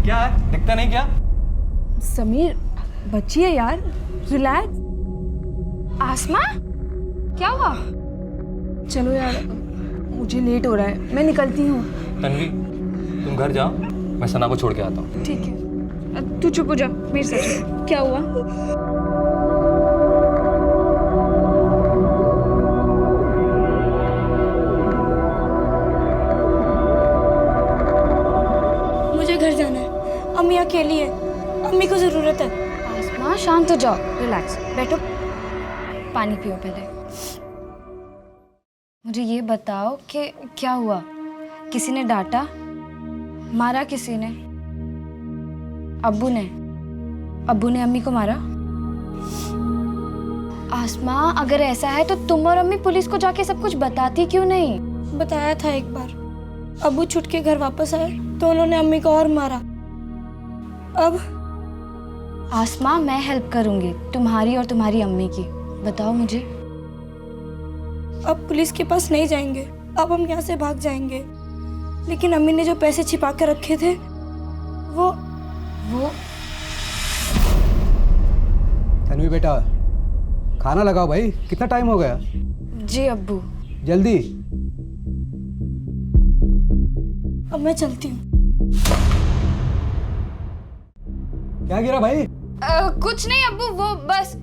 क्या है, दिखता नहीं क्या? समीर, बच्ची है यार, रिलैक्स। आसमा, क्या हुआ? चलो यार, मुझे लेट हो रहा है, मैं निकलती हूँ। तन्वी, तुम घर जाओ, मैं सना को छोड़ के आता हूँ। ठीक है, तू चुप हो जा, मेरे साथ चल। क्या हुआ? मुझे घर जाना है, अम्मी अकेली है, अम्मी को ज़रूरत है। आसमा, शांत हो जाओ, रिलैक्स, बैठो, पानी पियो पहले। मुझे ये बताओ कि क्या हुआ? किसी ने डांटा, मारा किसी ने? अब्बू ने अम्मी को मारा? आसमा, अगर ऐसा है तो तुम और अम्मी पुलिस को जाके सब कुछ बताती क्यों नहीं? बताया था एक बार, अब्बू छुट के घर वापस आए तो उन्होंने अम्मी को और मारा। अब आसमा, मैं हेल्प करूंगी तुम्हारी और तुम्हारी अम्मी की। बताओ मुझे। अब पुलिस के पास नहीं जाएंगे, अब हम यहाँ से भाग जाएंगे। लेकिन अम्मी ने जो पैसे छिपा कर रखे थे वो तन्वी बेटा, खाना लगाओ भाई, कितना टाइम हो गया? जी अब्बू। जल्दी। अब मैं चलती हूँ। क्या गिरा भाई? कुछ नहीं अब्बू, वो बस।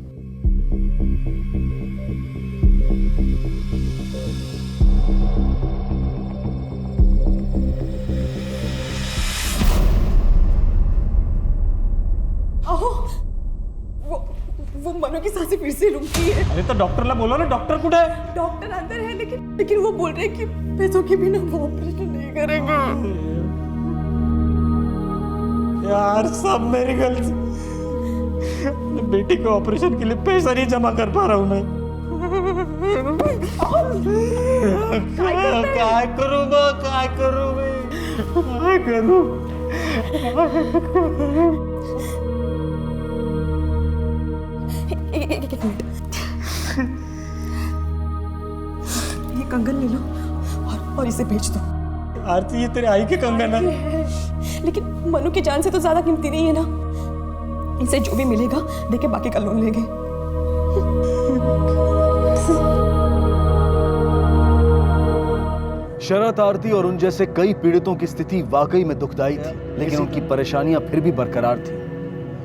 वो मनु की सांसें फिर से रुकी है। अरे तो डॉक्टरला बोलो ना, डॉक्टर कुठे है? डॉक्टर अंदर है, लेकिन वो बोल रहे हैं कि पैसों के बिना वो ऑपरेशन नहीं करेंगे। यार सब मेरी गलती। अपने बेटी के ऑपरेशन के लिए पैसा नहीं जमा कर पा रहा हूँ मैं। क्या करूँ एक मिनट, ये कंगन ले लो और इसे बेच दो। आरती, ये तेरे आई के कंगन है, लेकिन मनु की जान से तो ज्यादा कीमती नहीं है ना। इसे जो भी मिलेगा देके बाकी का लोन लेंगे। शरत, आरती और उन जैसे कई पीड़ितों की स्थिति वाकई में दुखदाई थी, लेकिन उनकी परेशानियां फिर भी बरकरार थी।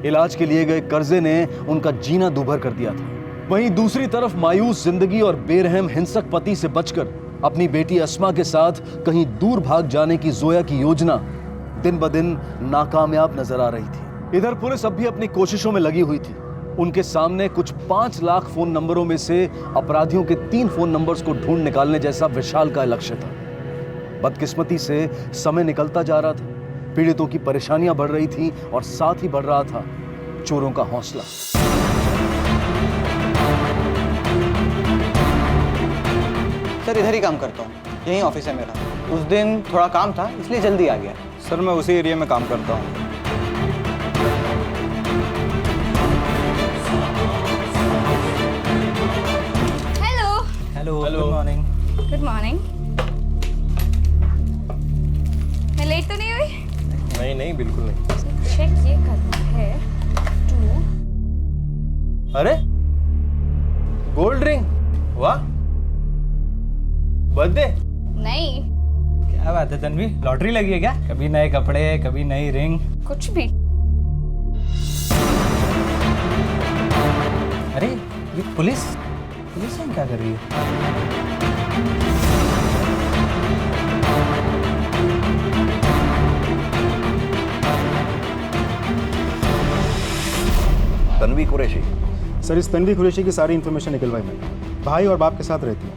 इलाज के लिए गए कर्जे ने उनका जीना दूभर कर दिया था। वहीं दूसरी तरफ मायूस जिंदगी और बेरहम हिंसक पति से बचकर अपनी बेटी अस्मा के साथ कहीं दूर भाग जाने की जोया की योजना दिन ब दिन नाकामयाब नजर आ रही थी। इधर पुलिस अब भी अपनी कोशिशों में लगी हुई थी। उनके सामने कुछ 5 लाख फोन नंबरों में से अपराधियों के 3 फोन नंबर्स को ढूंढ निकालने जैसा विशाल का लक्ष्य था। बदकिस्मती से समय निकलता जा रहा था, पीड़ितों की परेशानियां बढ़ रही थी और साथ ही बढ़ रहा था चोरों का हौसला। सर इधर ही काम करता हूँ, यही ऑफिस है मेरा। उस दिन थोड़ा काम था इसलिए जल्दी आ गया। सर मैं उसी एरिया में काम करता हूँ। Hello. Good morning. Good morning. मैं लेट तो नहीं हुई? नहीं, बिल्कुल नहीं। चेक ये करना है। अरे गोल्ड रिंग, वाह, बर्थडे? नहीं। क्या बात है तन्वी, लॉटरी लगी है क्या? कभी नए कपड़े, कभी नई रिंग। कुछ भी। अरे ये पुलिस क्या कर रही है? तन्वी कुरैशी। सर इस तन्वी कुरैशी की सारी इन्फॉर्मेशन निकलवाई मैंने। भाई और बाप के साथ रहती है,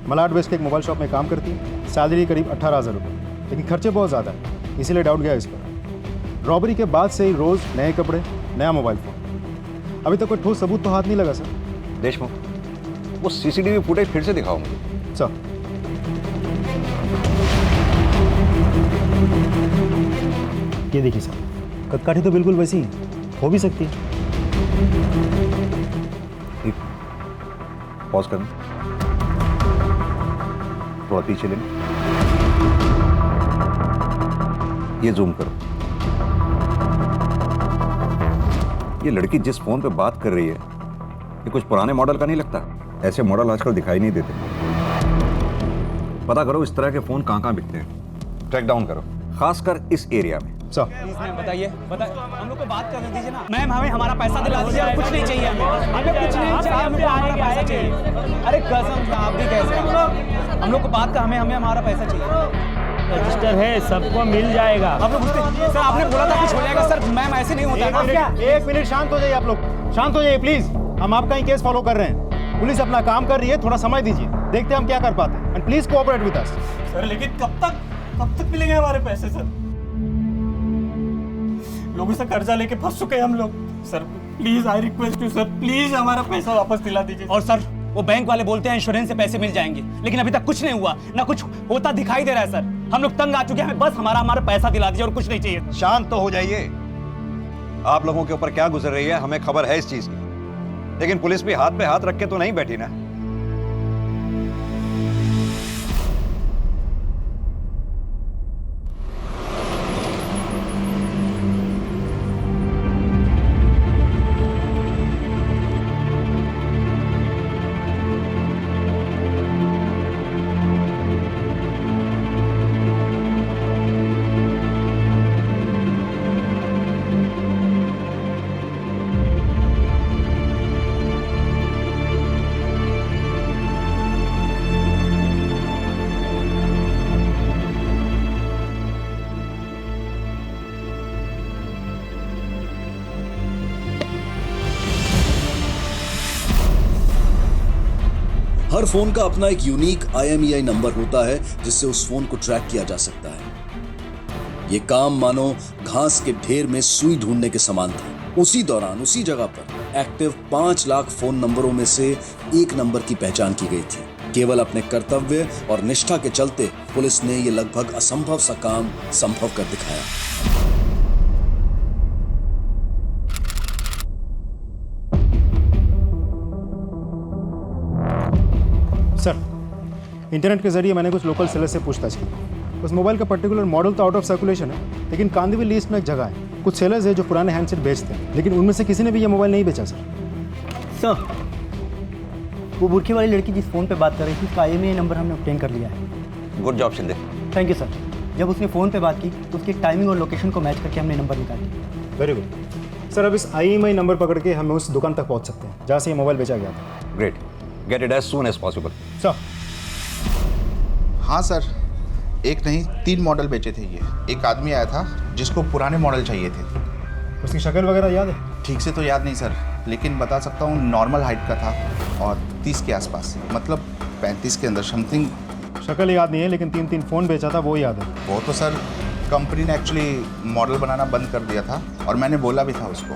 मलाड वेस्ट के एक मोबाइल शॉप में काम करती है। सैलरी करीब 18,000 रुपये, लेकिन खर्चे बहुत ज़्यादा है, इसीलिए डाउट गया इस पर। रॉबरी के बाद से ही रोज़ नए कपड़े, नया मोबाइल फ़ोन। अभी तक कोई ठोस सबूत तो हाथ नहीं लगा सर। देशमुख, वो सीसीटीवी फुटेज फिर से दिखाओ मुझे। सर ये देखिए सर, कदकाठी तो बिल्कुल वैसी ही हो भी सकती है। पॉज कर, थोड़ा पीछे ले, ये जूम करो। ये लड़की जिस फोन पे बात कर रही है ये कुछ पुराने मॉडल का नहीं लगता? ऐसे मॉडल आजकल दिखाई नहीं देते। पता करो इस तरह के फोन कहाँ बिकते हैं, ट्रैक डाउन करो, खासकर इस एरिया में। प्लीज मैम बताइए, हम लोग को बात करने दीजिए ना। मैम हमें हमारा पैसा दिला दीजिए, और कुछ नहीं चाहिए हमें कुछ नहीं चाहिए, हमको हमारा पैसा चाहिए। अरे कसम से आप भी कैसे, हम लोग को बात का हमें हमारा पैसा चाहिए। रजिस्टर है, सबको मिल जाएगा। आप लोग सर आपने बोला था कुछ हो जाएगा सर। मैम ऐसे नहीं होता ना। एक मिनट शांत हो जाइए, आप लोग शांत हो जाइए प्लीज। हम आपका ही केस फॉलो कर रहे हैं, पुलिस अपना काम कर रही है, थोड़ा समय दीजिए, देखते हैं हम क्या कर पाते हैं। And please cooperate with us. Sir लेकिन कब तक मिलेंगे हमारे पैसे सर? लोगों से कर्जा लेके फंस चुके हैं हम लोग। Sir please, I request you sir, please हमारा पैसा वापस दिला दीजिए। और सर वो बैंक वाले बोलते हैं इंश्योरेंस से पैसे मिल जाएंगे, लेकिन अभी तक कुछ नहीं हुआ, ना कुछ होता दिखाई दे रहा है सर। हम लोग तंग आ चुके हैं, हमें बस हमारा पैसा दिला दीजिए और कुछ नहीं चाहिए। शांत तो हो जाइए। आप लोगों के ऊपर क्या गुजर रही है हमें खबर है इस चीज की, लेकिन पुलिस भी हाथ पे हाथ रख के तो नहीं बैठी ना। हर फोन का अपना एक यूनिक IMEI नंबर होता है जिससे उस फोन को ट्रैक किया जा सकता है। ये काम मानो घास के ढेर में सुई ढूंढने के समान था। उसी दौरान उसी जगह पर एक्टिव 5 लाख फोन नंबरों में से एक नंबर की पहचान की गई थी। केवल अपने कर्तव्य और निष्ठा के चलते पुलिस ने ये लगभग असंभव सा काम संभव कर दिखाया। सर, इंटरनेट के जरिए मैंने कुछ लोकल सेलर से पूछताछ की। उस मोबाइल का पर्टिकुलर मॉडल तो आउट ऑफ सर्कुलेशन है, लेकिन कांदिवली लिस्ट में एक जगह है, कुछ सेलर्स है जो पुराने हैंडसेट बेचते हैं, लेकिन उनमें से किसी ने भी ये मोबाइल नहीं बेचा सर। वो बुरखे वाली लड़की जिस फ़ोन पे बात कर रही थी उसका IMEI नंबर हमने ऑब्टेन कर लिया है। Good job Shinde. Thank you sir. जब उसने फ़ोन पे बात की तो उसकी टाइमिंग और लोकेशन को मैच करके हमने नंबर निकाला। Very good sir. अब इस IMEI नंबर पकड़ के हम उस दुकान तक पहुंच सकते हैं जहाँ से ये मोबाइल बेचा गया था। Great, get it as soon as possible. Sir. हाँ सर, एक नहीं 3 मॉडल बेचे थे ये। एक आदमी आया था जिसको पुराने मॉडल चाहिए थे। उसकी शक्ल वगैरह याद है? ठीक से तो याद नहीं सर, लेकिन बता सकता हूँ नॉर्मल हाइट का था और 30 के आसपास, मतलब 35 के अंदर समथिंग। शक्ल याद नहीं है, लेकिन 3 फ़ोन बेचा था वो याद है। वो तो सर कंपनी ने एक्चुअली मॉडल बनाना बंद कर दिया था, और मैंने बोला भी था उसको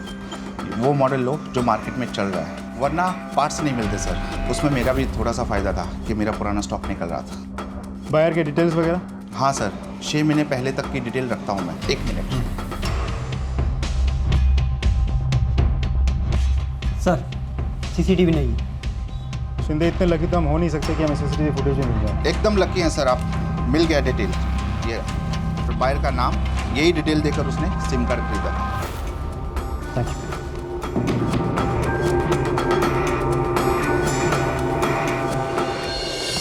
वो मॉडल लो जो मार्केट में चल रहा है, वरना पार्ट्स नहीं मिलते सर। उसमें मेरा भी थोड़ा सा फ़ायदा था कि मेरा पुराना स्टॉक निकल रहा था। बायर के डिटेल्स वगैरह? हाँ सर, 6 महीने पहले तक की डिटेल रखता हूँ मैं। 1 मिनट सर, CCTV नहीं। शिंदे इतने लकी तो हम हो नहीं सकते कि हमें CCTV फुटेज में मिल जाए। एकदम लकी हैं सर आप, मिल गया डिटेल। ये बायर का नाम, यही डिटेल देकर उसने सिम कार्ड खरीदा था। Thank you.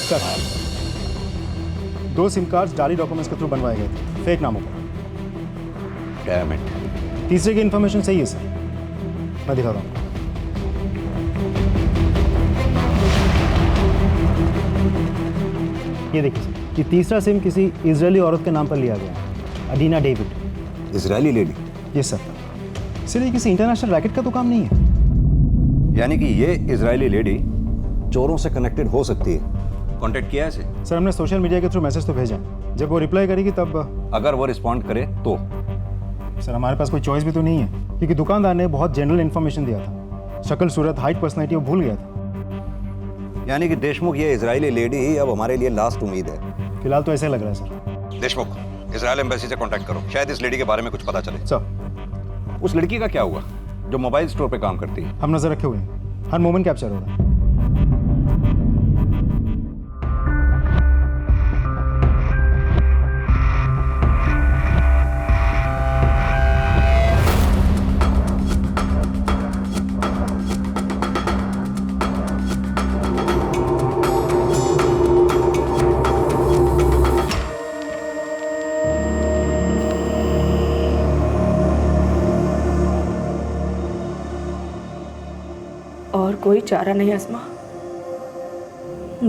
Sir, 2 SIM cards जाली डॉक्यूमेंट्स के थ्रू बनवाए गए थे, फेक नामों पर। Damn it. तीसरे की इन्फॉर्मेशन सही है सर, मैं दिखाता हूँ। ये देखिए सर, कि तीसरा सिम किसी इजरायली औरत के नाम पर लिया गया है, Adina David. Israeli lady? Yes sir. Sir ये किसी इंटरनेशनल रैकेट का तो काम नहीं है? यानी कि ये इजरायली लेडी चोरों से कनेक्टेड हो सकती है। कांटेक्ट किया है इसे? सर हमने सोशल मीडिया के थ्रू मैसेज तो भेजा, जब वो रिप्लाई करेगी तब। अगर वो रिस्पॉन्ड करे तो? सर हमारे पास कोई चॉइस भी तो नहीं है, क्योंकि दुकानदार ने बहुत जनरल इन्फॉर्मेशन दिया था, शक्ल सूरत हाइट पर्सनैलिटी वो भूल गया था। यानी कि देशमुख ये इजरायली लेडी ही अब हमारे लिए लास्ट उम्मीद है। फिलहाल तो ऐसे लग रहा है सर। देशमुख, इजरायल एम्बेसी से कांटेक्ट करो, शायद इस लेडी के बारे में कुछ पता चले। सर। उस लड़की का क्या हुआ जो मोबाइल स्टोर पे काम करती है? हम नजर रखे हुए हैं, हर मोमेंट कैप्चर हो रहा है। चारा नहीं अस्मा,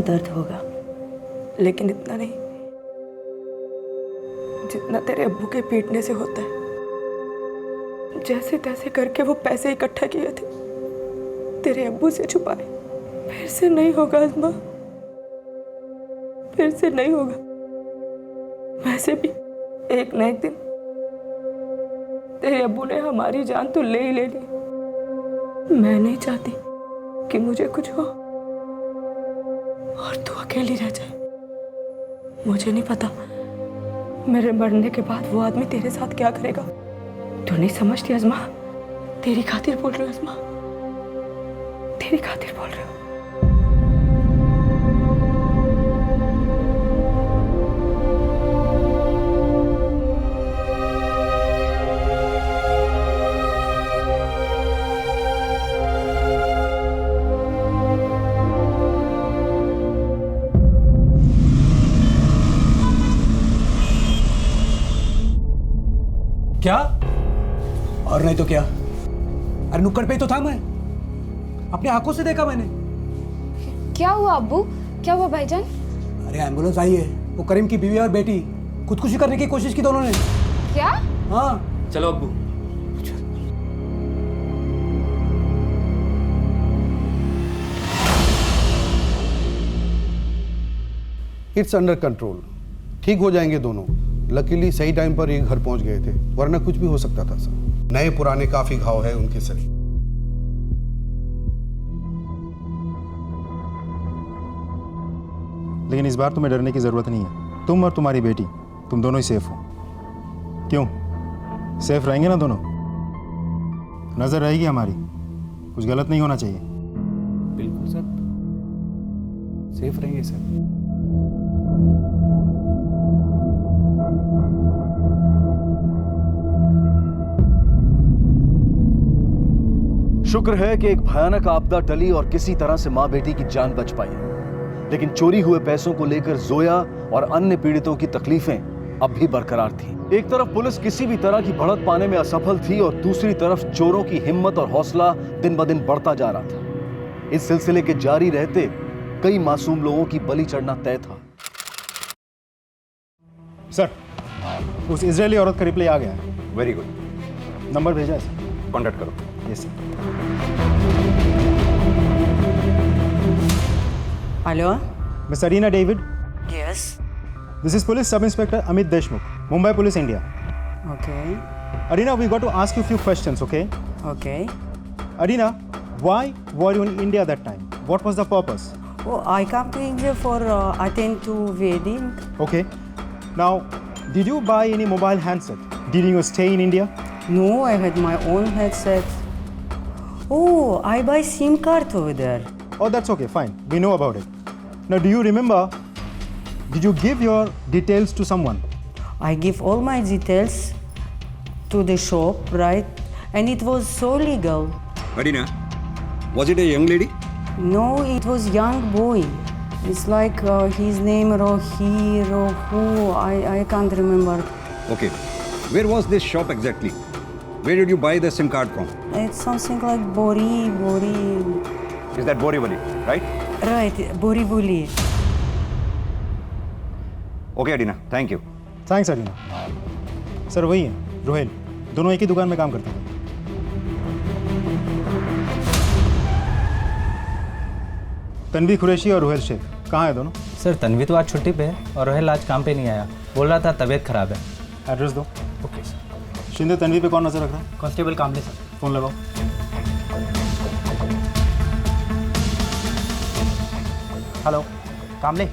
दर्द होगा, लेकिन इतना नहीं जितना तेरे अब्बू के पीटने से होता है। जैसे तैसे करके वो पैसे इकट्ठा किए थे, तेरे अब्बू से छुपाए। फिर से नहीं होगा अस्मा, फिर से नहीं होगा। वैसे भी एक न एक दिन तेरे अब्बू ने हमारी जान तो ले ही ले ली। मैं नहीं चाहती कि मुझे कुछ हो और तू अकेली रह जाए। मुझे नहीं पता मेरे मरने के बाद वो आदमी तेरे साथ क्या करेगा। तू नहीं समझती अज़मा, तेरी खातिर बोल रही हूँ अज़मा, तेरी खातिर बोल रही हूँ। क्या? और नहीं तो क्या? अरे नुक्कड़ पे ही तो था मैं, अपनी आंखों से देखा मैंने। क्या हुआ अब्बू? क्या हुआ भाईजान? अरे एम्बुलेंस आई है, वो करीम की बीवी और बेटी खुदकुशी करने की कोशिश की दोनों ने। क्या? हाँ चलो अब्बू। इट्स अंडर कंट्रोल, ठीक हो जाएंगे दोनों। लकीली सही टाइम पर ये घर पहुंच गए थे, वरना कुछ भी हो सकता था सर। नए पुराने काफी घाव है उनके शरीर। लेकिन इस बार तुम्हें डरने की जरूरत नहीं है। तुम और तुम्हारी बेटी, तुम दोनों ही सेफ हो। क्यों? सेफ रहेंगे ना दोनों? नजर रहेगी हमारी, कुछ गलत नहीं होना चाहिए। बिल्कुल सर, सेफ रहेंगे सर। शुक्र है कि एक भयानक आपदा टली और किसी तरह से मां बेटी की जान बच पाई। लेकिन चोरी हुए पैसों को लेकर जोया और अन्य पीड़ितों की तकलीफें अब भी बरकरार थी। एक तरफ पुलिस किसी भी तरह की बढ़त पाने में असफल थी और दूसरी तरफ चोरों की हिम्मत और हौसला दिन ब दिन बढ़ता जा रहा था। इस सिलसिले के जारी रहते कई मासूम लोगों की बलि चढ़ना तय था। सर, उस इजरायली औरत का रिप्लाई आ गया है। Very good. नंबर भेजा है सर, कॉन्टैक्ट करो। Yes sir. Hello, miss Arina David. Yes, this is police sub inspector Amit Deshmukh, Mumbai police, India. okay, Arina, we got to ask you a few questions, okay? okay. Arina, why were you in India that time? What was the purpose? Oh, I come to India for attend to wedding. Okay. Now, did you buy any mobile handset during your stay in India? No, I had my own headset. Oh, I buy SIM card over there. Oh, that's okay, fine. We know about it. Now, do you remember, did you give your details to someone? I give all my details to the shop, right? And it was so legal. Arina, was it a young lady? No, it was young boy. It's like his name Rohu. I can't remember. Okay. Where was this shop exactly? Where did you buy the SIM card from? It's something like Bori. Is that Borivali, right? Right, Borivali. Okay, Arina. Thank you. Thanks, Arina. Sir वही है, रोहेल। दोनों एक ही दुकान में काम करते थे। तन्वी कुरैशी और रोहेल शेख कहाँ है दोनों? सर तन्वी तो आज छुट्टी पे है और रोहेल आज काम पे नहीं आया, बोल रहा था तबीयत खराब है। एड्रेस दो। Okay sir. शिंदे, तन्वी पे कौन नजर रख रहा है? कांस्टेबल कामले सर। फोन लगाओ। हेलो, कामले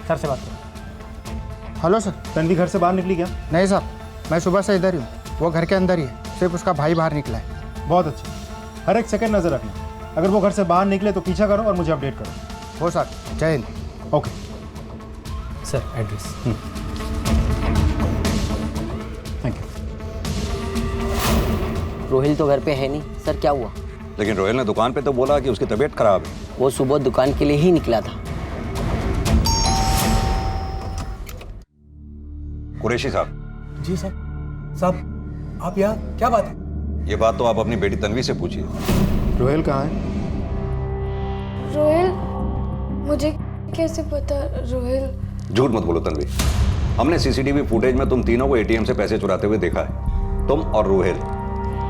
सर से बात करो। Hello sir. तन्वी घर से बाहर निकली क्या? नहीं साहब, मैं सुबह से इधर ही हूँ, वो घर के अंदर ही है, सिर्फ उसका भाई बाहर निकला है। बहुत अच्छा, हर एक सेकंड नजर रखना। अगर वो घर से बाहर निकले तो पीछा करो और मुझे अपडेट करो। हो सर, जय Hind. Okay sir, address. Thank you. Rohail तो घर पे है नहीं सर, क्या हुआ? लेकिन रोहेल ने दुकान पे तो बोला कि उसकी तबीयत खराब है। वो सुबह दुकान के लिए ही निकला था। कुरैशी साहब। जी सर। साहब, आप यहाँ, क्या बात है? ये बात तो आप अपनी बेटी तन्वी से पूछिए। रोहेल कहाँ है? रोहिल, मुझे कैसे पता रोहिल? झूठ मत बोलो तन्वी, हमने सीसीटीवी फुटेज में तुम तीनों को एटीएम से पैसे चुराते हुए देखा है, तुम और रोहिल।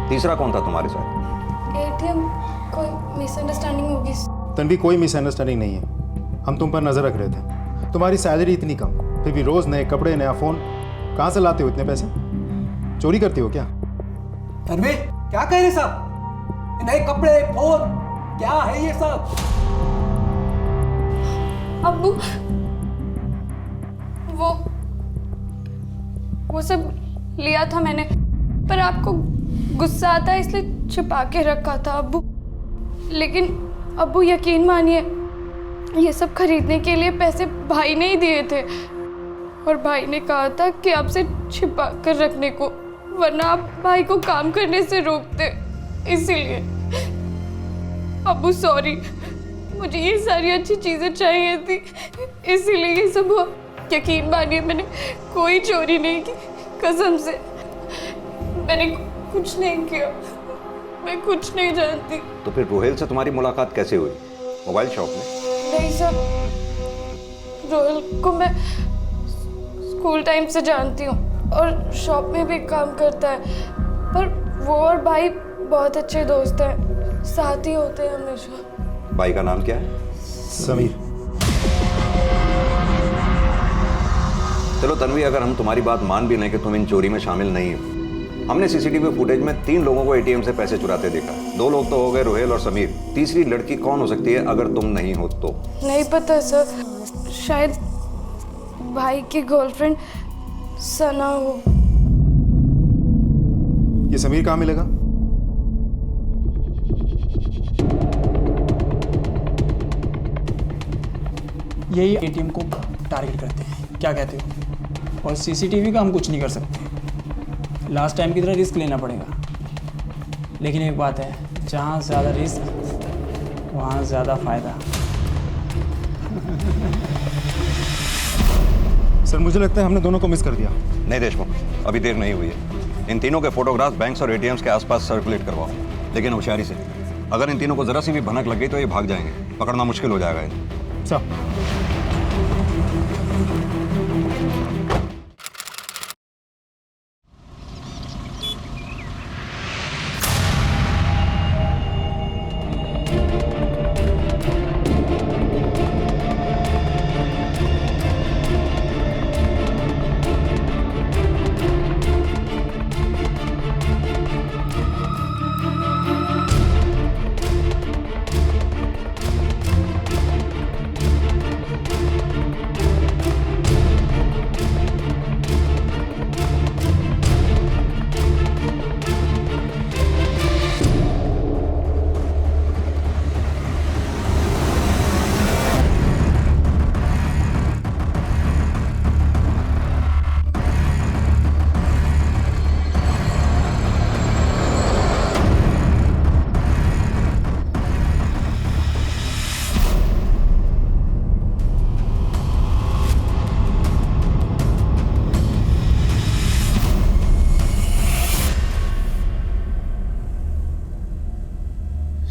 तीसरा कौन था तुम्हारे साथ? एटीएम, कोई मिसअंडरस्टैंडिंग होगी। तन्वी, कोई मिसअंडरस्टैंडिंग नहीं है। हम तुम पर नजर रख रहे थे। तुम्हारी सैलरी इतनी कम, फिर भी रोज नए कपड़े, नया फोन, कहाँ से लाते हो इतने पैसे? चोरी करती हो क्या? तन्वी, क्या कह रहे साहब? नए कपड़े, फोन, क्या है ये सब? अब्बू, वो सब लिया था मैंने, पर आपको गुस्सा आता है इसलिए छिपा के रखा था अब्बू। लेकिन अब्बू यकीन मानिए, ये सब खरीदने के लिए पैसे भाई ने ही दिए थे, और भाई ने कहा था कि आपसे छिपा कर रखने को, वरना आप भाई को काम करने से रोकते, इसीलिए। अब्बू सॉरी, मुझे ये सारी अच्छी चीज़ें चाहिए थी, इसीलिए ये सब हुआ। यकीन मानिए, मैंने कोई चोरी नहीं की, कसम से मैंने कुछ नहीं किया, मैं कुछ नहीं जानती। तो फिर रोहिल से तुम्हारी मुलाकात कैसे हुई? मोबाइल शॉप में? नहीं सर, रोहिल को मैं स्कूल टाइम से जानती हूँ और शॉप में भी काम करता है, पर वो और भाई बहुत अच्छे दोस्त हैं, साथ ही होते हैं हमेशा। भाई का नाम क्या है? समीर। चलो तन्वी, अगर हम तुम्हारी बात मान भी लें कि तुम इन चोरी में शामिल नहीं हो, हमने सीसीटीवी फुटेज में 3 लोगों को एटीएम से पैसे चुराते देखा। 2 लोग तो हो गए, रोहिल और समीर। तीसरी लड़की कौन हो सकती है अगर तुम नहीं हो तो? नहीं पता सर, शायद भाई की गर्लफ्रेंड सना हो। ये समीर कहाँ मिलेगा? यही एटीएम को टारगेट करते हैं, क्या कहते हो? और सीसीटीवी का हम कुछ नहीं कर सकते, लास्ट टाइम की तरह रिस्क लेना पड़ेगा। लेकिन एक बात है, जहाँ ज़्यादा रिस्क वहाँ ज़्यादा फायदा। सर, मुझे लगता है हमने दोनों को मिस कर दिया। नहीं देशमुख, अभी देर नहीं हुई है। इन तीनों के फोटोग्राफ्स बैंक्स और एटीएम्स के आसपास सर्कुलेट करवाओ, लेकिन होशियारी से। अगर इन तीनों को जरा सी भी भनक लग गई तो ये भाग जाएंगे, पकड़ना मुश्किल हो जाएगा इन्हें। सर,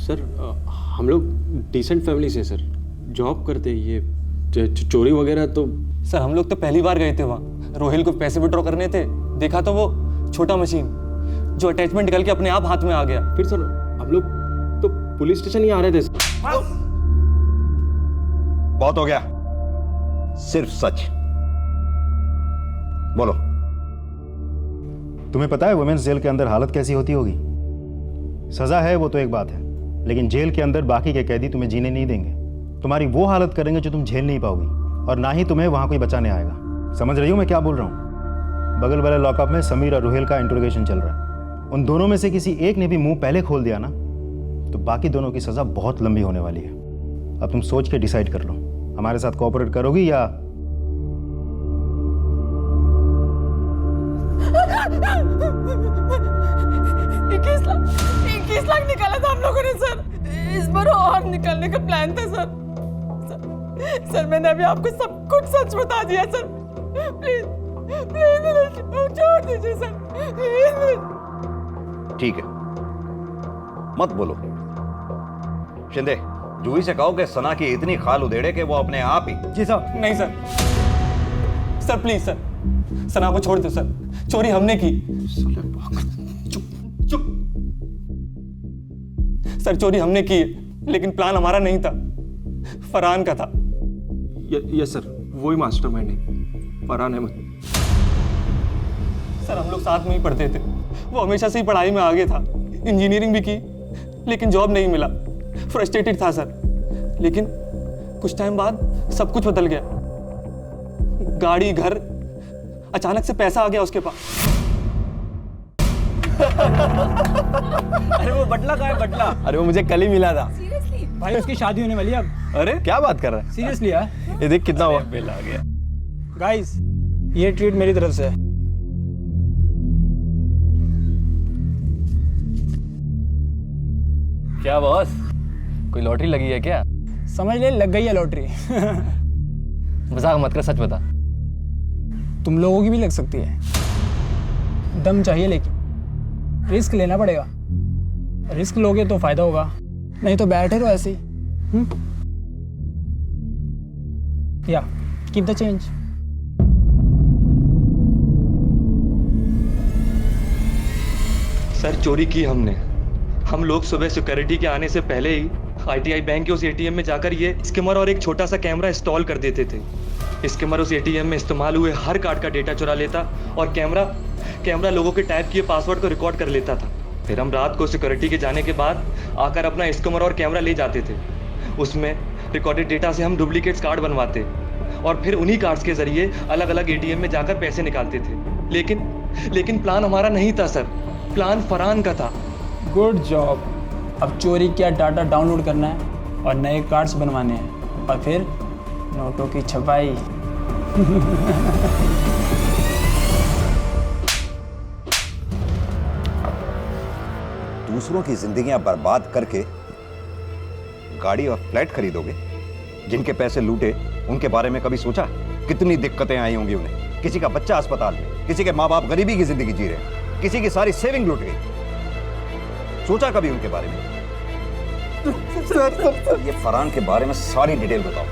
सर, हम लोग डिसेंट फैमिली से सर, जॉब करते हैं। ये चोरी वगैरह तो सर, हम लोग तो पहली बार गए थे वहाँ, रोहिल को पैसे विड्रॉ करने थे, देखा तो वो छोटा मशीन जो अटैचमेंट निकल के अपने आप हाथ में आ गया। फिर सर हम लोग तो पुलिस स्टेशन ही आ रहे थे सर। बहुत हो गया, सिर्फ सच बोलो। तुम्हें पता है वुमेन्स जेल के अंदर हालत कैसी होती होगी? सजा है वो तो एक बात है, लेकिन जेल के अंदर बाकी के कैदी तुम्हें जीने नहीं देंगे। तुम्हारी वो हालत करेंगे जो तुम झेल नहीं पाओगी, और ना ही तुम्हें वहां कोई बचाने आएगा। समझ रही हो मैं क्या बोल रहा हूँ? बगल वाले लॉकअप में समीर और रुहेल का इंट्रोगेशन चल रहा है। उन दोनों में से किसी एक ने भी मुंह पहले खोल दिया ना, तो बाकी दोनों की सजा बहुत लंबी होने वाली है। अब तुम सोच के डिसाइड कर लो, हमारे साथ कोऑपरेट करोगी या? इक्कीस लाख निकाला था हम लोगों ने सर, इस बार और निकालने का प्लान था सर। सर मैंने अभी आपको सब कुछ सच बता दिया सर, प्लीज प्लीज छोड़ दीजिए सर, प्लीज। ठीक है, मत बोलो। शिंदे, जूही से कहो कि सना की इतनी खाल उधेड़े कि वो अपने आप ही। जी सर। नहीं सर, सर प्लीज सर, सना को छोड़ दो सर, चोरी हमने की। चुप। सर चोरी हमने की है, लेकिन प्लान हमारा नहीं था, फरहान का था। यस सर, वही मास्टरमाइंड है, फरहान अहमद। सर हम लोग साथ में ही पढ़ते थे, वो हमेशा से ही पढ़ाई में आगे था, इंजीनियरिंग भी की, लेकिन जॉब नहीं मिला, फ्रस्ट्रेटेड था सर। लेकिन कुछ टाइम बाद सब कुछ बदल गया, गाड़ी, घर, अचानक से पैसा आ गया उसके पास। अरे वो बटला कहाँ है, बटला? अरे वो मुझे कल ही मिला था। भाई उसकी शादी होने वाली है अब। अरे क्या बात कर रहा है? सीरियसली यार, ये देख कितना हुआ। बिल आ गया। गाइस ये ट्रीट मेरी तरफ से है। क्या बॉस, कोई लॉटरी लगी है क्या? समझ ले, लग गई है लॉटरी। मजाक मत कर, सच बता। तुम लोगों की भी लग सकती है, दम चाहिए, लेकिन रिस्क लेना पड़ेगा। रिस्क लोगे तो फायदा होगा, नहीं तो बैठे रहो ऐसे ही। या कीप द चेंज। सर चोरी की हमने। हम लोग सुबह सिक्योरिटी के आने से पहले ही आईटीआई बैंक के उस एटीएम में जाकर ये स्किमर और एक छोटा सा कैमरा इंस्टॉल कर देते थे। स्किमर उस एटीएम में इस्तेमाल हुए हर कार्ड का डेटा चुरा लेता और कैमरा लोगों के टाइप किए पासवर्ड को रिकॉर्ड कर लेता था। फिर हम रात को सिक्योरिटी के जाने के बाद आकर अपना स्किमर और कैमरा ले जाते थे। उसमें रिकॉर्डेड डेटा से हम डुप्लीकेट्स कार्ड बनवाते और फिर उन्हीं कार्ड्स के जरिए अलग अलग एटीएम में जाकर पैसे निकालते थे। लेकिन प्लान हमारा नहीं था सर, प्लान फरहान का था। Good job. अब चोरी किया डाटा डाउनलोड करना है और नए कार्ड्स बनवाने हैं और फिर नोटों की छपाई। दूसरों की जिंदगियां बर्बाद करके गाड़ी और फ्लैट खरीदोगे? जिनके पैसे लूटे उनके बारे में कभी सोचा? कितनी दिक्कतें आई होंगी उन्हें। किसी का बच्चा अस्पताल में, किसी के माँ बाप गरीबी की जिंदगी जी रहे हैं, किसी की सारी सेविंग लूट गई। सोचा कभी उनके बारे में? सर, ये फरहान के बारे में सारी डिटेल बताओ।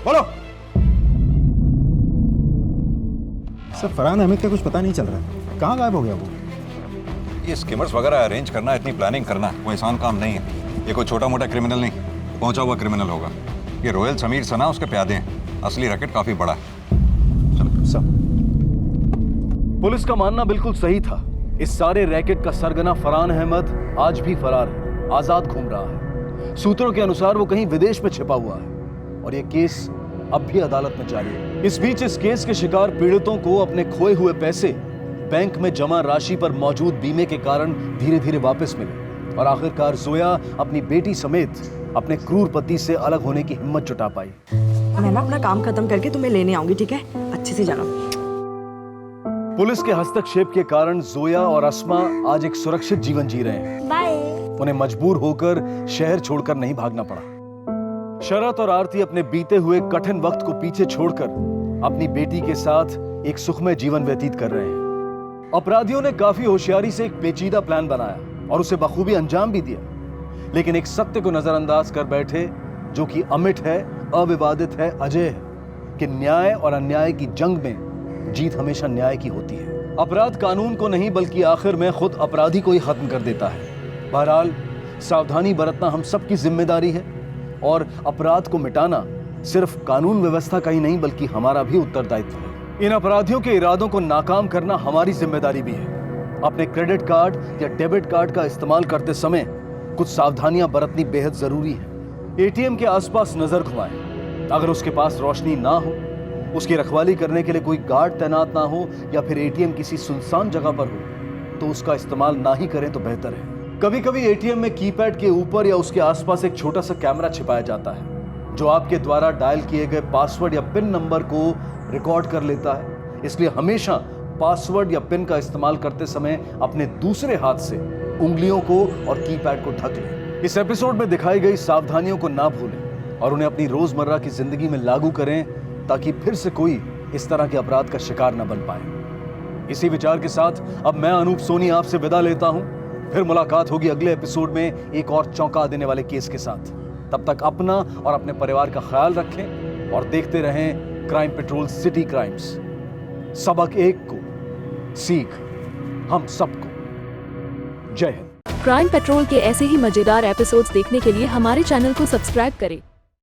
बोलो। सर फरहान अहमद का कुछ पता नहीं चल रहा है, कहाँ गायब हो गया वो? ये स्कीमर्स वगैरह अरेंज करना, इतनी प्लानिंग करना कोई आसान काम नहीं है। ये कोई छोटा मोटा क्रिमिनल नहीं, पहुंचा हुआ क्रिमिनल होगा। ये रोयल समीर सना उसके प्यादे हैं। असली रैकेट काफी बड़ा है। पुलिस का मानना बिल्कुल सही था। इस सारे रैकेट का सरगना फरहान अहमद आज भी फरार है, आजाद घूम रहा है। सूत्रों के अनुसार वो कहीं विदेश में छिपा हुआ है और ये केस अब भी अदालत में जारी है। इस बीच इस केस के शिकार पीड़ितों को अपने खोए हुए पैसे बैंक में जमा राशि पर मौजूद बीमे के कारण धीरे धीरे वापस मिले और आखिरकार जोया अपनी बेटी समेत अपने क्रूर पति से अलग होने की हिम्मत जुटा पाई। मैं ना अपना काम खत्म करके तुम्हें लेने आऊंगी, ठीक है? अच्छे से जाना। पुलिस के हस्तक्षेप के कारण जोया और अस्मा आज एक सुरक्षित जीवन जी रहे हैं। बाय। उन्हें मजबूर होकर शहर छोड़कर नहीं भागना पड़ा। शरत और आरती अपने बीते हुए कठिन वक्त को पीछे छोड़कर अपनी बेटी के साथ एक सुखमय जीवन व्यतीत कर रहे हैं। अपराधियों ने काफी होशियारी से एक पेचीदा प्लान बनाया और उसे बखूबी अंजाम भी दिया, लेकिन एक सत्य को नजरअंदाज कर बैठे जो कि अमिट है, अविवादित है, अजय है कि न्याय और अन्याय की जंग में जीत हमेशा न्याय की होती है। अपराध कानून को नहीं बल्कि आखिर में खुद अपराधी को ही खत्म कर देता है। बहरहाल सावधानी बरतना हम सबकी जिम्मेदारी है और अपराध को मिटाना सिर्फ कानून व्यवस्था का ही नहीं बल्कि हमारा भी उत्तरदायित्व है। इन अपराधियों के इरादों को नाकाम करना हमारी जिम्मेदारी भी है। अपने क्रेडिट कार्ड या डेबिट कार्ड का इस्तेमाल करते समय कुछ सावधानियां बरतनी बेहद जरूरी है। एटीएम के आसपास नजर घुमाएं। अगर उसके पास रोशनी ना हो, उसकी रखवाली करने के लिए कोई गार्ड तैनात ना हो या फिर एटीएम किसी सुनसान जगह पर हो तो उसका इस्तेमाल ना ही करें तो बेहतर है। कभी कभी एटीएम में कीपैड के ऊपर या उसके आसपास एक छोटा सा कैमरा छिपाया जाता है जो आपके द्वारा डायल किए गए पासवर्ड या पिन नंबर को रिकॉर्ड कर लेता है। इसलिए हमेशा पासवर्ड या पिन का इस्तेमाल करते समय अपने दूसरे हाथ से उंगलियों को और कीपैड को ढक लें। इस एपिसोड में दिखाई गई सावधानियों को ना भूलें और उन्हें अपनी रोजमर्रा की जिंदगी में लागू करें ताकि फिर से कोई इस तरह के अपराध का शिकार न बन पाए। इसी विचार के साथ अब मैं अनूप सोनी आपसे विदा लेता हूं। फिर मुलाकात होगी अगले एपिसोड में एक और चौंका देने वाले केस के साथ। तब तक अपना और अपने परिवार का ख्याल रखें और देखते रहें क्राइम पेट्रोल सिटी क्राइम्स। सबक एक को, सीख हम सबको। जय हिंद। क्राइम पेट्रोल के ऐसे ही मजेदार एपिसोड्स देखने के लिए हमारे चैनल को सब्सक्राइब करें